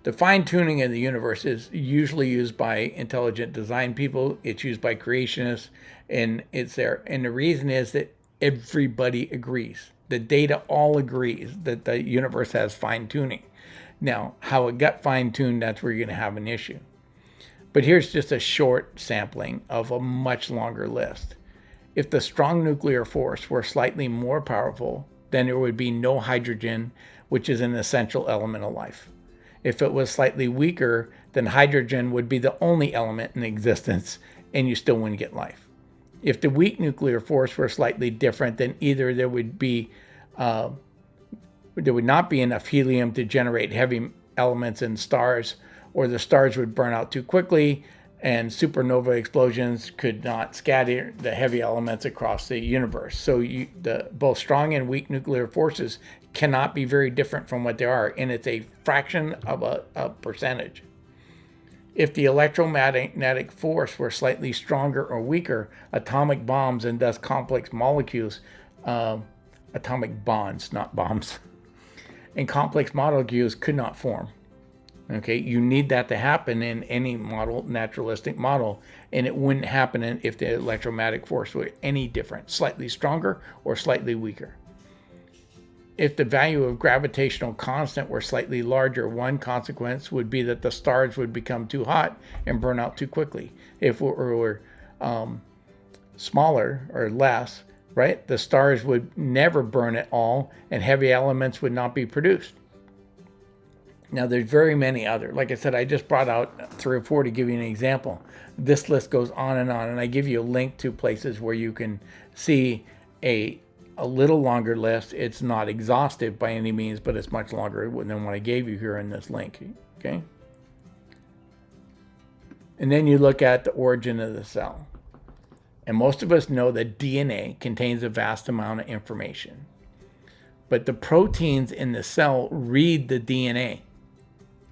The fine-tuning of the universe is usually used by intelligent design people. It's used by creationists, and it's there. And the reason is that everybody agrees. The data all agrees that the universe has fine-tuning. Now, how it got fine-tuned, that's where you're going to have an issue. But here's just a short sampling of a much longer list. If the strong nuclear force were slightly more powerful, then there would be no hydrogen, which is an essential element of life. If it was slightly weaker, then hydrogen would be the only element in existence, and you still wouldn't get life. If the weak nuclear force were slightly different, then either there would not be enough helium to generate heavy elements in stars, or the stars would burn out too quickly, and supernova explosions could not scatter the heavy elements across the universe. So both strong and weak nuclear forces cannot be very different from what they are, and it's a fraction of a percentage. If the electromagnetic force were slightly stronger or weaker, atomic bombs and thus complex molecules, atomic bonds, not bombs, and complex molecules could not form. Okay, you need that to happen in any model, naturalistic model, and it wouldn't happen if the electromagnetic force were any different, slightly stronger or slightly weaker. If the value of gravitational constant were slightly larger, one consequence would be that the stars would become too hot and burn out too quickly. If it were smaller or less, right, the stars would never burn at all and heavy elements would not be produced. Now, there's very many other. Like I said, I just brought out 3 or 4 to give you an example. This list goes on, and I give you a link to places where you can see a little longer list. It's not exhaustive by any means, but it's much longer than what I gave you here in this link. Okay. And then you look at the origin of the cell. And most of us know that DNA contains a vast amount of information. But the proteins in the cell read the DNA.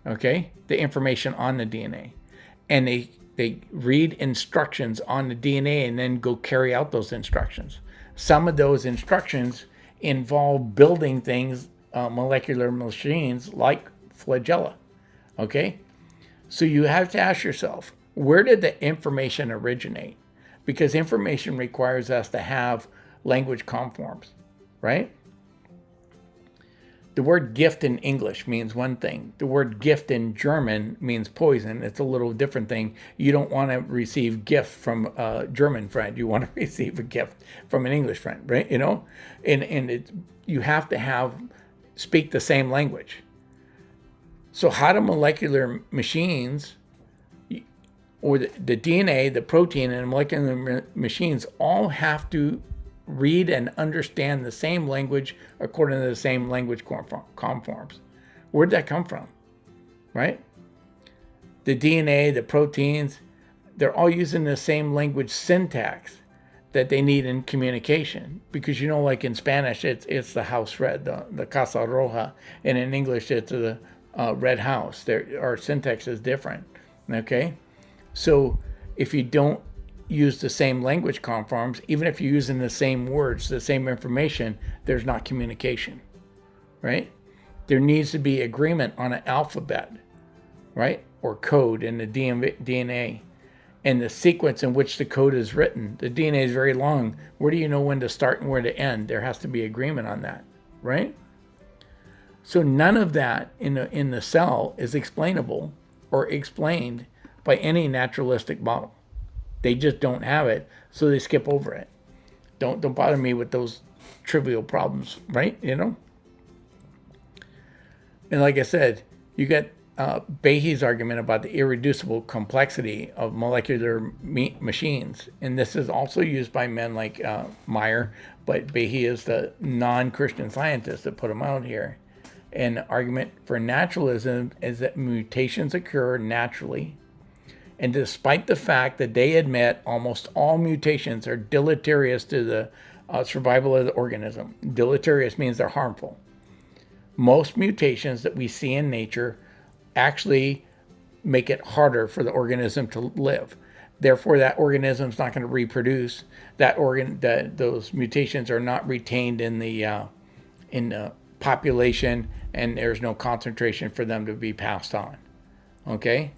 Okay, the information on the DNA, and they read instructions on the DNA and then go carry out those instructions. Some of those instructions involve building things, molecular machines like flagella. Okay, so you have to ask yourself, where did the information originate? Because information requires us to have language conforms, right? The word gift in English means one thing. The word gift in German means poison. It's a little different thing. You don't want to receive gift from a German friend. You want to receive a gift from an English friend, right? You know, and you have to speak the same language. So how do molecular machines, or the DNA, the protein, and molecular machines all have to read and understand the same language according to the same language conforms? Where'd that come from, right? The DNA, the proteins, they're all using the same language syntax that they need in communication. Because, you know, like in Spanish, it's the house red, the Casa Roja, and in English, it's the red house. Our syntax is different, okay? So if you don't use the same language conforms, even if you're using the same words, the same information, there's not communication, right? There needs to be agreement on an alphabet, right? Or code in the DNA, and the sequence in which the code is written. The DNA is very long. Where do you know when to start and where to end? There has to be agreement on that, right? So none of that in the cell is explainable or explained by any naturalistic model. They just don't have it, so they skip over it. Don't bother me with those trivial problems, right? You know? And like I said, you get Behe's argument about the irreducible complexity of molecular machines. And this is also used by men like Meyer, but Behe is the non-Christian scientist that put him out here. And the argument for naturalism is that mutations occur naturally. And despite the fact that they admit almost all mutations are deleterious to the survival of the organism. Deleterious means they're harmful. Most mutations that we see in nature actually make it harder for the organism to live. Therefore, that organism is not going to reproduce. Those mutations are not retained in the population, and there's no concentration for them to be passed on. Okay?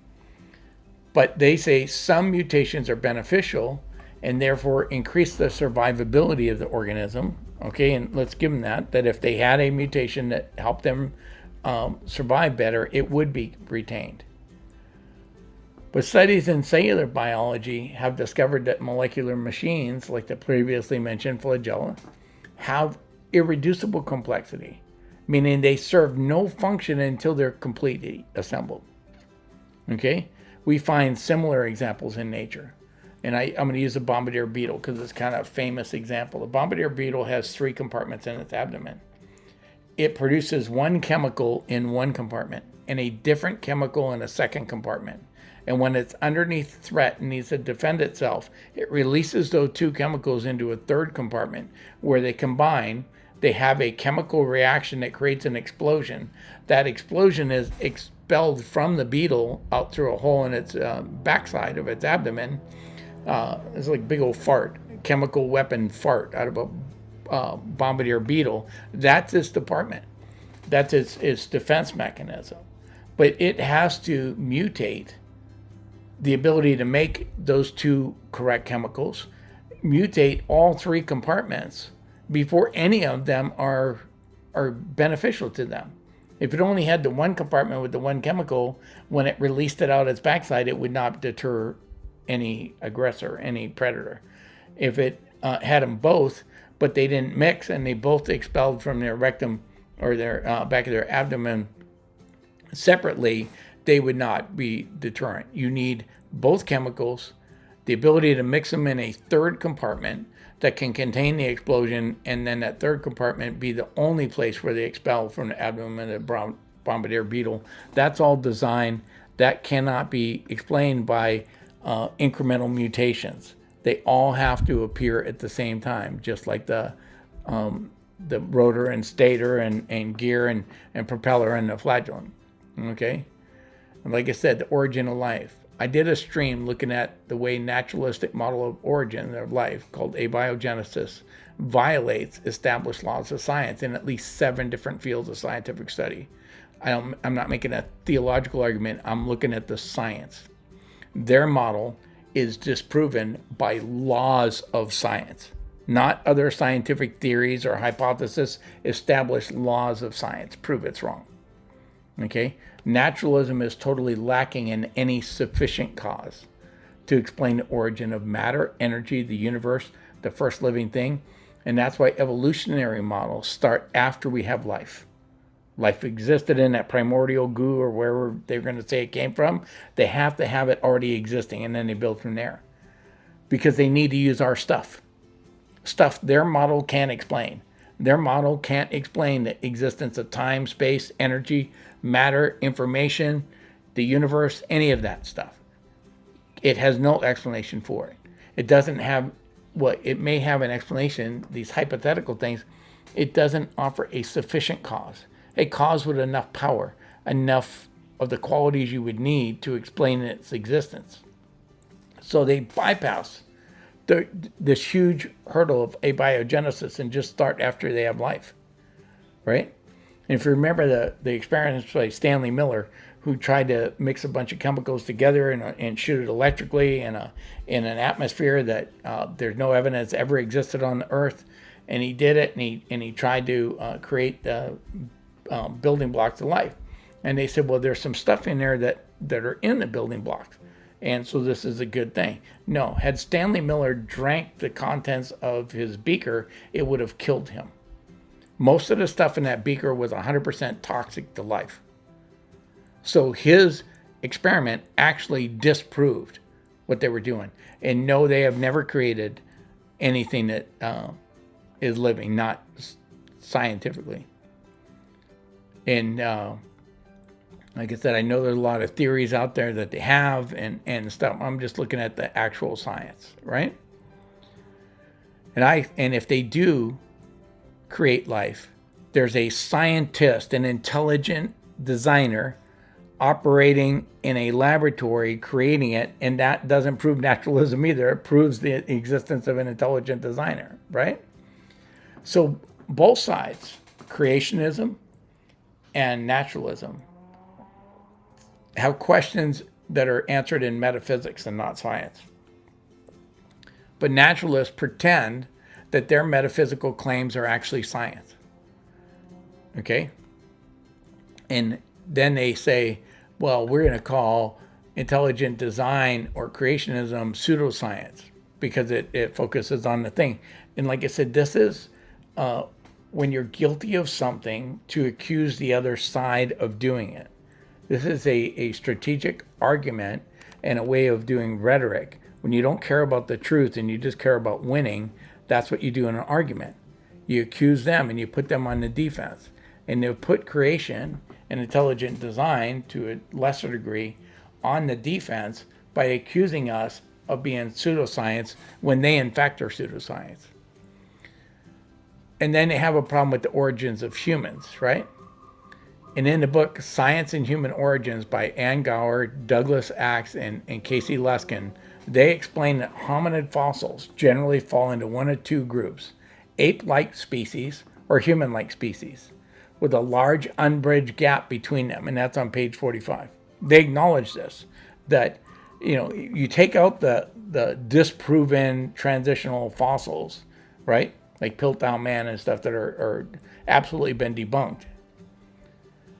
But they say some mutations are beneficial and therefore increase the survivability of the organism. Okay, and let's give them that if they had a mutation that helped them survive better, it would be retained. But studies in cellular biology have discovered that molecular machines, like the previously mentioned flagella, have irreducible complexity, meaning they serve no function until they're completely assembled. Okay? We find similar examples in nature. And I'm going to use the bombardier beetle because it's kind of a famous example. The bombardier beetle has 3 compartments in its abdomen. It produces one chemical in one compartment and a different chemical in a second compartment. And when it's underneath threat and needs to defend itself, it releases those 2 chemicals into a third compartment where they combine. They have a chemical reaction that creates an explosion. That explosion is expelled from the beetle out through a hole in its backside of its abdomen. It's like a big old fart, chemical weapon fart out of a bombardier beetle. That's its department. That's its defense mechanism. But it has to mutate the ability to make those 2 correct chemicals, mutate all 3 compartments before any of them are beneficial to them. If it only had the one compartment with the one chemical, when it released it out its backside, it would not deter any aggressor, any predator. If it had them both, but they didn't mix and they both expelled from their rectum or their back of their abdomen Separately, they would not be deterrent. You need both chemicals, the ability to mix them in a third compartment that can contain the explosion, and then that third compartment be the only place where they expel from the abdomen of the bombardier beetle. That's all design. That cannot be explained by incremental mutations. They all have to appear at the same time, just like the rotor and stator and gear and propeller and the flagellum. Okay? And like I said, the origin of life. I did a stream looking at the way naturalistic model of origin of life called abiogenesis violates established laws of science in at least 7 different fields of scientific study. I'm not making a theological argument. I'm looking at the science. Their model is disproven by laws of science, not other scientific theories or hypotheses. Established laws of science prove it's wrong. Okay? Naturalism is totally lacking in any sufficient cause to explain the origin of matter, energy, the universe, the first living thing. And that's why evolutionary models start after we have life. Life existed in that primordial goo or wherever they're going to say it came from. They have to have it already existing, and then they build from there. Because they need to use our stuff. Stuff their model can't explain. Their model can't explain the existence of time, space, energy, matter, information, the universe, any of that stuff. It has no explanation for it. It doesn't have it may have an explanation, these hypothetical things. It doesn't offer a sufficient cause. A cause with enough power, enough of the qualities you would need to explain its existence. So they bypass this huge hurdle of abiogenesis and just start after they have life, right? And if you remember the experiments by Stanley Miller, who tried to mix a bunch of chemicals together and shoot it electrically in an atmosphere that there's no evidence ever existed on the Earth, and he did it, and he tried to create building blocks of life. And they said, well, there's some stuff in there that are in the building blocks, and so this is a good thing. No, had Stanley Miller drank the contents of his beaker, it would have killed him. Most of the stuff in that beaker was 100% toxic to life. So his experiment actually disproved what they were doing. And no, they have never created anything that is living, not scientifically. And like I said, I know there's a lot of theories out there that they have and stuff. I'm just looking at the actual science, right? And if they do create life, there's a scientist, an intelligent designer operating in a laboratory creating it, and that doesn't prove naturalism either. It proves the existence of an intelligent designer, right? So both sides, creationism and naturalism, have questions that are answered in metaphysics and not science. But naturalists pretend that their metaphysical claims are actually science. Okay? And then they say, well, we're going to call intelligent design or creationism pseudoscience because it focuses on the thing. And like I said, this is when you're guilty of something to accuse the other side of doing it. This is a strategic argument and a way of doing rhetoric. When you don't care about the truth and you just care about winning, that's what you do in an argument. You accuse them and you put them on the defense. And they'll put creation and intelligent design to a lesser degree on the defense by accusing us of being pseudoscience when they in fact are pseudoscience. And then they have a problem with the origins of humans, right? And in the book Science and Human Origins by Ann Gower, Douglas Axe, and Casey Luskin, they explain that hominid fossils generally fall into one of two groups: ape-like species or human-like species, with a large unbridged gap between them, and that's on page 45. They acknowledge this, that you take out the disproven transitional fossils, right? Like Piltdown Man and stuff that are absolutely been debunked.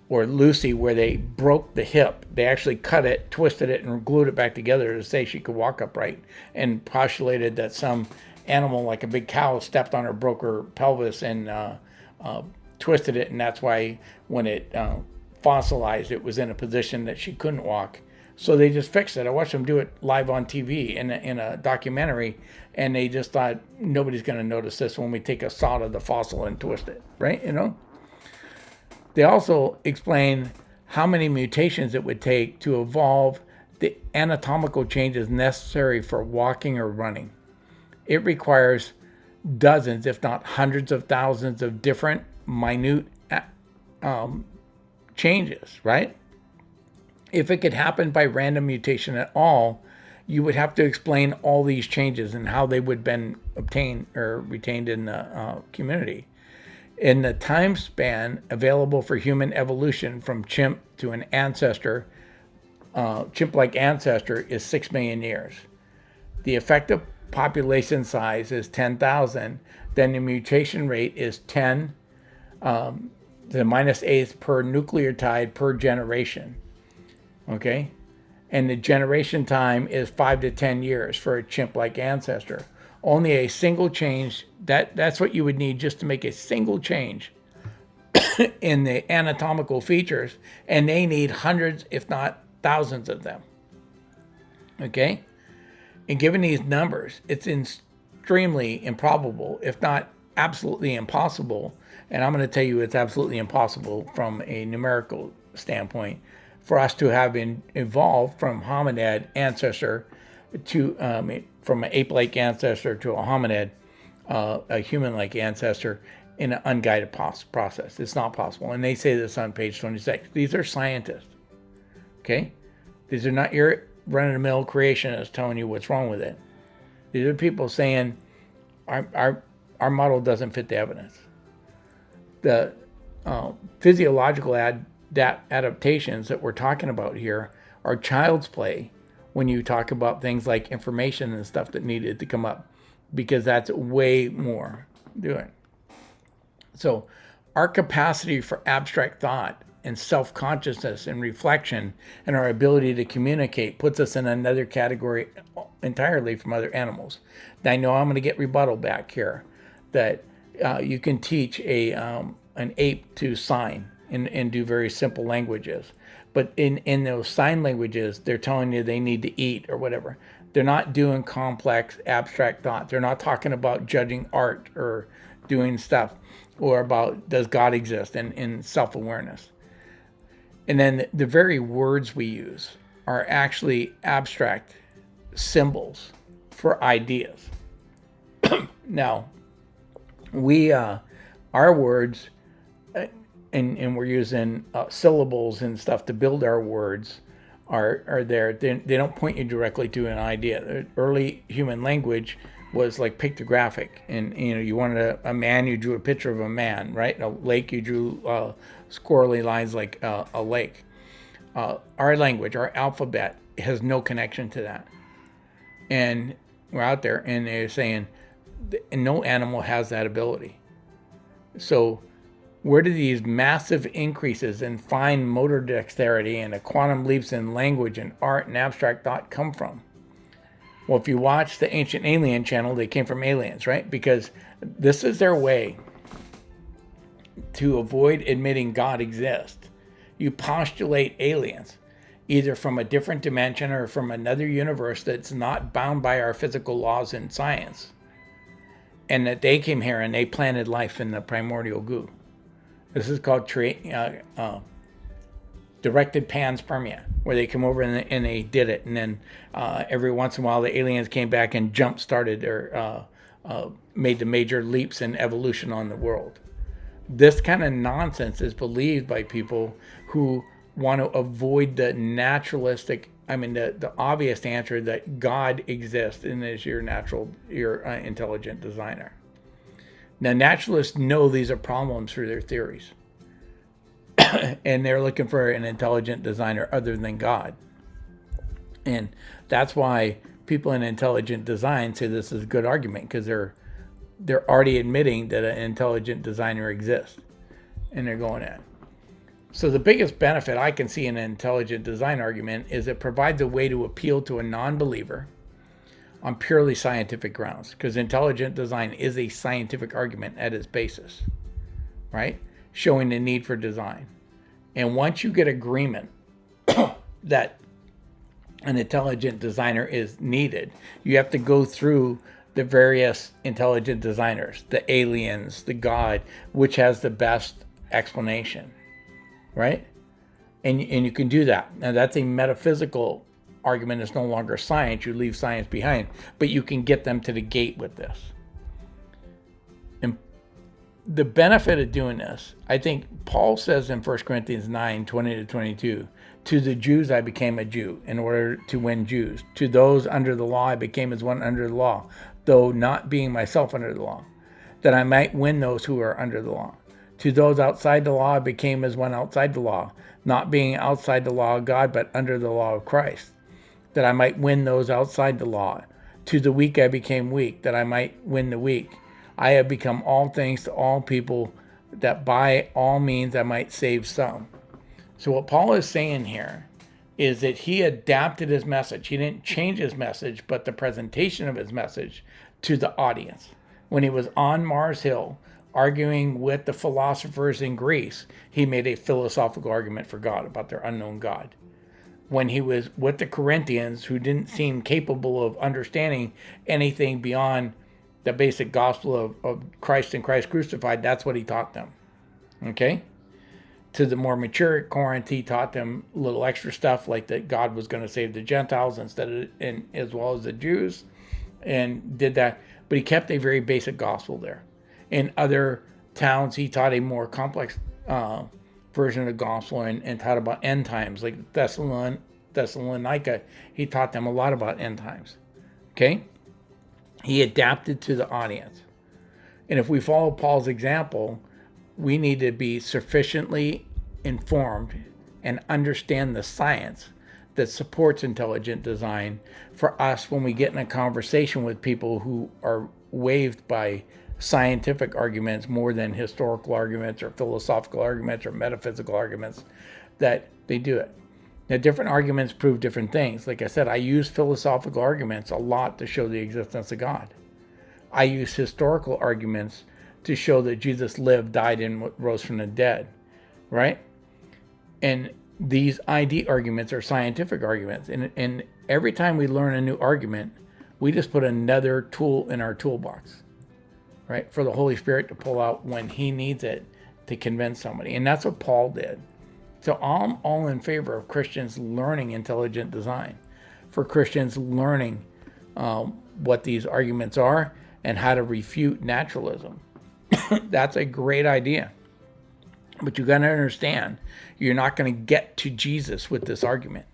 Or Lucy, where they broke the hip. They actually cut it, twisted it, and glued it back together to say she could walk upright, and postulated that some animal like a big cow stepped on her, broke her pelvis, and twisted it, and that's why when it fossilized. It was in a position that she couldn't walk. So they just fixed it. I watched them do it live on TV in a documentary, and they just thought, nobody's going to notice this when we take a saw to the fossil and twist it, right? They also explain how many mutations it would take to evolve the anatomical changes necessary for walking or running. It requires dozens, if not hundreds of thousands of different minute changes, right? If it could happen by random mutation at all, you would have to explain all these changes and how they would have been obtained or retained in the community. In the time span available for human evolution from chimp to an ancestor, chimp-like ancestor, is 6 million years. The effective population size is 10,000. Then the mutation rate is 10 to the -8th per nucleotide per generation. Okay? And the generation time is 5 to 10 years for a chimp-like ancestor. Only a single change, that's what you would need just to make a single change in the anatomical features, and they need hundreds, if not thousands of them. Okay? And given these numbers, it's extremely improbable, if not absolutely impossible, and I'm going to tell you it's absolutely impossible from a numerical standpoint, for us to have evolved from hominid ancestor to, from an ape-like ancestor to a hominid, a human-like ancestor, in an unguided process. It's not possible. And they say this on page 26. These are scientists. Okay? These are not your run-of-the-mill creationists telling you what's wrong with it. These are people saying our model doesn't fit the evidence. The physiological adaptations that we're talking about here are child's play when you talk about things like information and stuff that needed to come up, because that's way more doing. So our capacity for abstract thought and self-consciousness and reflection and our ability to communicate puts us in another category entirely from other animals. Now, I know I'm going to get rebuttal back here that you can teach an ape to sign and do very simple languages. But in those sign languages, they're telling you they need to eat or whatever. They're not doing complex abstract thought. They're not talking about judging art or doing stuff, or about does God exist and self-awareness. And then the very words we use are actually abstract symbols for ideas. Now, our words, and we're using syllables and stuff to build our words, are there. They don't point you directly to an idea. Early human language was like pictographic, and you wanted a man, you drew a picture of a man, right? A lake, you drew squirrely lines like a lake. Our language, our alphabet, has no connection to that. And we're out there, and they're saying no animal has that ability. So where do these massive increases in fine motor dexterity and the quantum leaps in language and art and abstract thought come from? Well, if you watch the Ancient Alien channel, they came from aliens, right? Because this is their way to avoid admitting God exists. You postulate aliens, either from a different dimension or from another universe that's not bound by our physical laws and science, and that they came here and they planted life in the primordial goo. This is called directed panspermia, where they come over and they did it, and then every once in a while the aliens came back and jump-started or made the major leaps in evolution on the world. This kind of nonsense is believed by people who want to avoid the naturalistic, the obvious answer that God exists and is your intelligent designer. Now, naturalists know these are problems for their theories. And they're looking for an intelligent designer other than God. And that's why people in intelligent design say this is a good argument, because they're already admitting that an intelligent designer exists. And they're going at it. So the biggest benefit I can see in an intelligent design argument is it provides a way to appeal to a non-believer on purely scientific grounds, because intelligent design is a scientific argument at its basis, right? Showing the need for design. And once you get agreement that an intelligent designer is needed, you have to go through the various intelligent designers, the aliens, the God, which has the best explanation, right? And you can do that. Now that's a metaphysical argument. It's no longer science. You leave science behind, but you can get them to the gate with this. And the benefit of doing this, I think Paul says in 1 Corinthians 9:20-22, to the Jews I became a Jew in order to win Jews. To those under the law I became as one under the law, though not being myself under the law, that I might win those who are under the law. To those outside the law I became as one outside the law, not being outside the law of God, but under the law of Christ, that I might win those outside the law. To the weak I became weak, that I might win the weak. I have become all things to all people, that by all means I might save some. So what Paul is saying here is that he adapted his message. He didn't change his message, but the presentation of his message to the audience. When he was on Mars Hill arguing with the philosophers in Greece, he made a philosophical argument for God, about their unknown God. When he was with the Corinthians, who didn't seem capable of understanding anything beyond the basic gospel of Christ and Christ crucified, that's what he taught them. Okay? To the more mature Corinth, he taught them a little extra stuff, like that God was going to save the Gentiles instead of, and as well as the Jews, and did that. But he kept a very basic gospel there. In other towns, he taught a more complex version of the gospel and taught about end times, like Thessalonica. He taught them a lot about end times. Okay, he adapted to the audience, and if we follow Paul's example, we need to be sufficiently informed and understand the science that supports intelligent design for us when we get in a conversation with people who are waved by scientific arguments more than historical arguments or philosophical arguments or metaphysical arguments, that they do it. Now, different arguments prove different things. Like I said, I use philosophical arguments a lot to show the existence of God. I use historical arguments to show that Jesus lived, died, and rose from the dead, right? And these ID arguments are scientific arguments. And every time we learn a new argument, we just put another tool in our toolbox, right? For the Holy Spirit to pull out when he needs it to convince somebody. And that's what Paul did. So I'm all in favor of Christians learning intelligent design, for Christians learning what these arguments are and how to refute naturalism. That's a great idea. But you got to understand, you're not going to get to Jesus with this argument.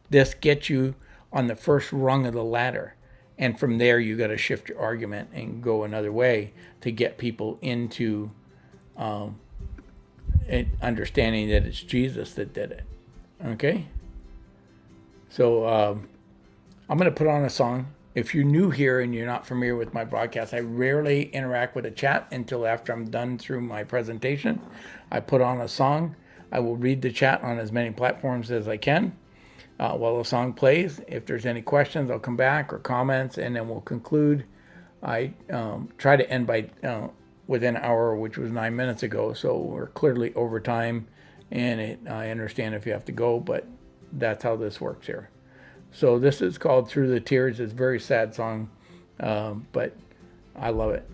This gets you on the first rung of the ladder. And from there, you got to shift your argument and go another way to get people into understanding that it's Jesus that did it. Okay? So I'm going to put on a song. If you're new here and you're not familiar with my broadcast, I rarely interact with the chat until after I'm done through my presentation. I put on a song. I will read the chat on as many platforms as I can while the song plays. If there's any questions, I'll come back, or comments, and then we'll conclude. I try to end by within an hour, which was 9 minutes ago, so we're clearly over time, and I understand if you have to go, but that's how this works here. So this is called Through the Tears. It's a very sad song, but I love it.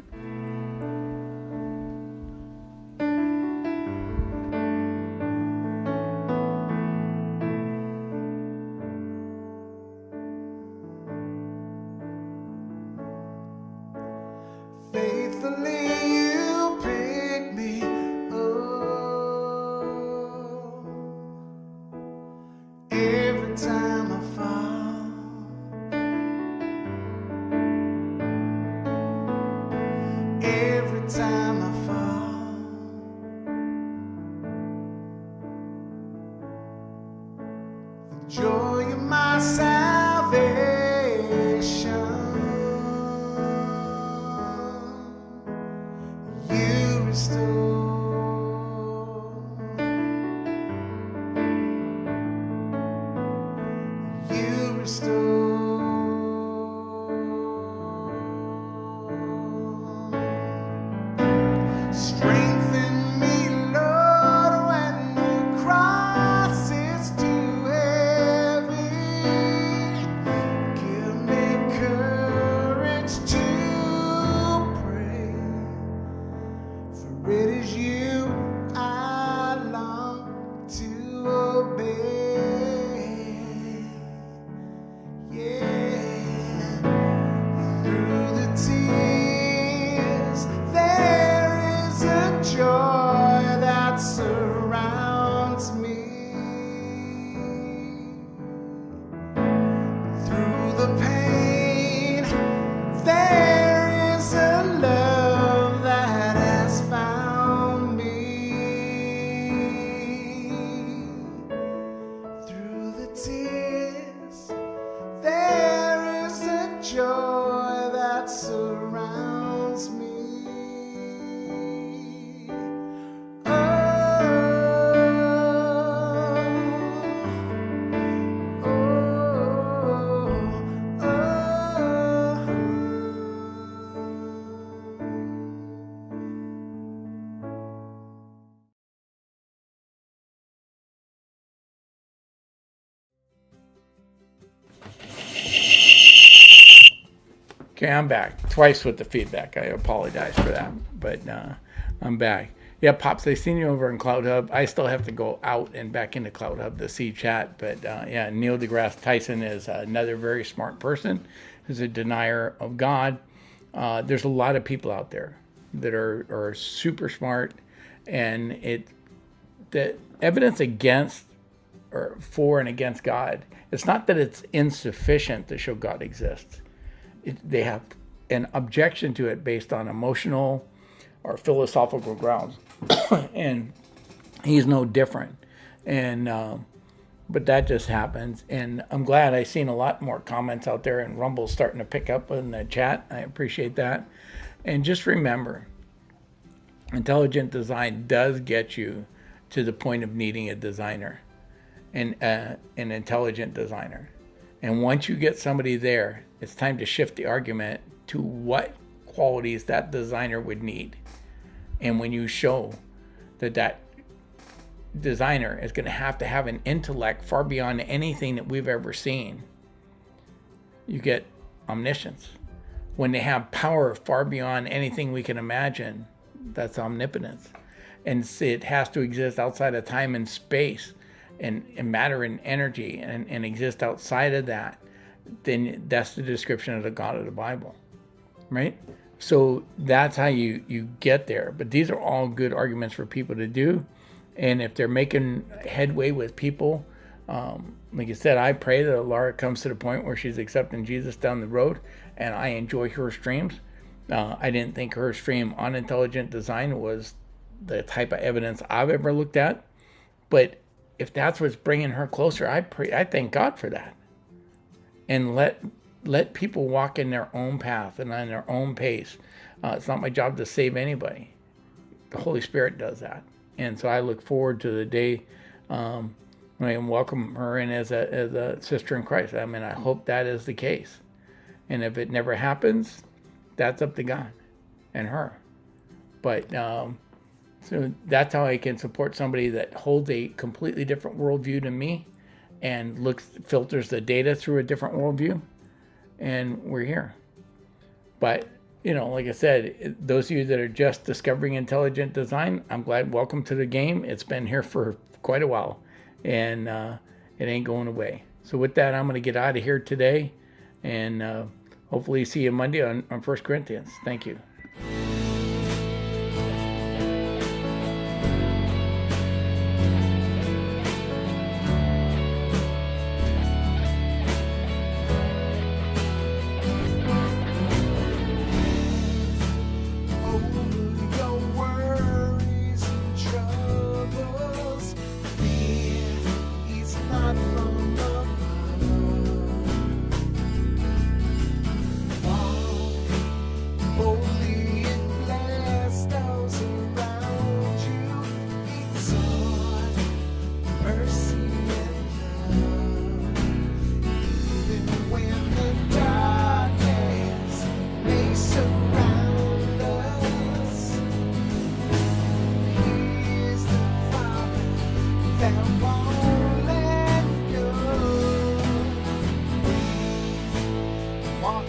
Joy of my salvation, you restore, you restore. Strengthen me, Lord, when the cry Yeah, through the tears, there is a joy that surrounds me. Through the pain, there is a love that has found me. Through the tears, there is a joy that surrounds me. Oh, oh, Okay, I'm back. Twice with the feedback. I apologize for that, but I'm back. Yeah, Pops, I seen you over in Cloud Hub. I still have to go out and back into Cloud Hub to see chat, but yeah, Neil deGrasse Tyson is another very smart person who's a denier of God. There's a lot of people out there that are super smart, and the evidence against or for and against God, it's not that it's insufficient to show God exists. They have an objection to it based on emotional or philosophical grounds, and he's no different. And but that just happens, and I'm glad I seen a lot more comments out there, and Rumble's starting to pick up in the chat. I appreciate that. And just remember, intelligent design does get you to the point of needing a designer, and an intelligent designer. And once you get somebody there, it's time to shift the argument to what qualities that designer would need. And when you show that designer is going to have an intellect far beyond anything that we've ever seen, you get omniscience. When they have power far beyond anything we can imagine, that's omnipotence. And it has to exist outside of time and space, and matter and energy, and exist outside of that, then that's the description of the God of the Bible, right? So that's how you get there. But these are all good arguments for people to do. And if they're making headway with people, like I said, I pray that Laura comes to the point where she's accepting Jesus down the road, and I enjoy her streams. I didn't think her stream on intelligent design was the type of evidence I've ever looked at, but if that's what's bringing her closer, I thank God for that. And let people walk in their own path and on their own pace. It's not my job to save anybody. The Holy Spirit does that. And so I look forward to the day when I can welcome her in as a sister in Christ. I mean, I hope that is the case. And if it never happens, that's up to God and her. But so that's how I can support somebody that holds a completely different worldview to me and filters the data through a different worldview. And we're here. But, like I said, those of you that are just discovering intelligent design, I'm glad. Welcome to the game. It's been here for quite a while, and it ain't going away. So with that, I'm going to get out of here today, and hopefully see you Monday on 1 Corinthians. Thank you. walk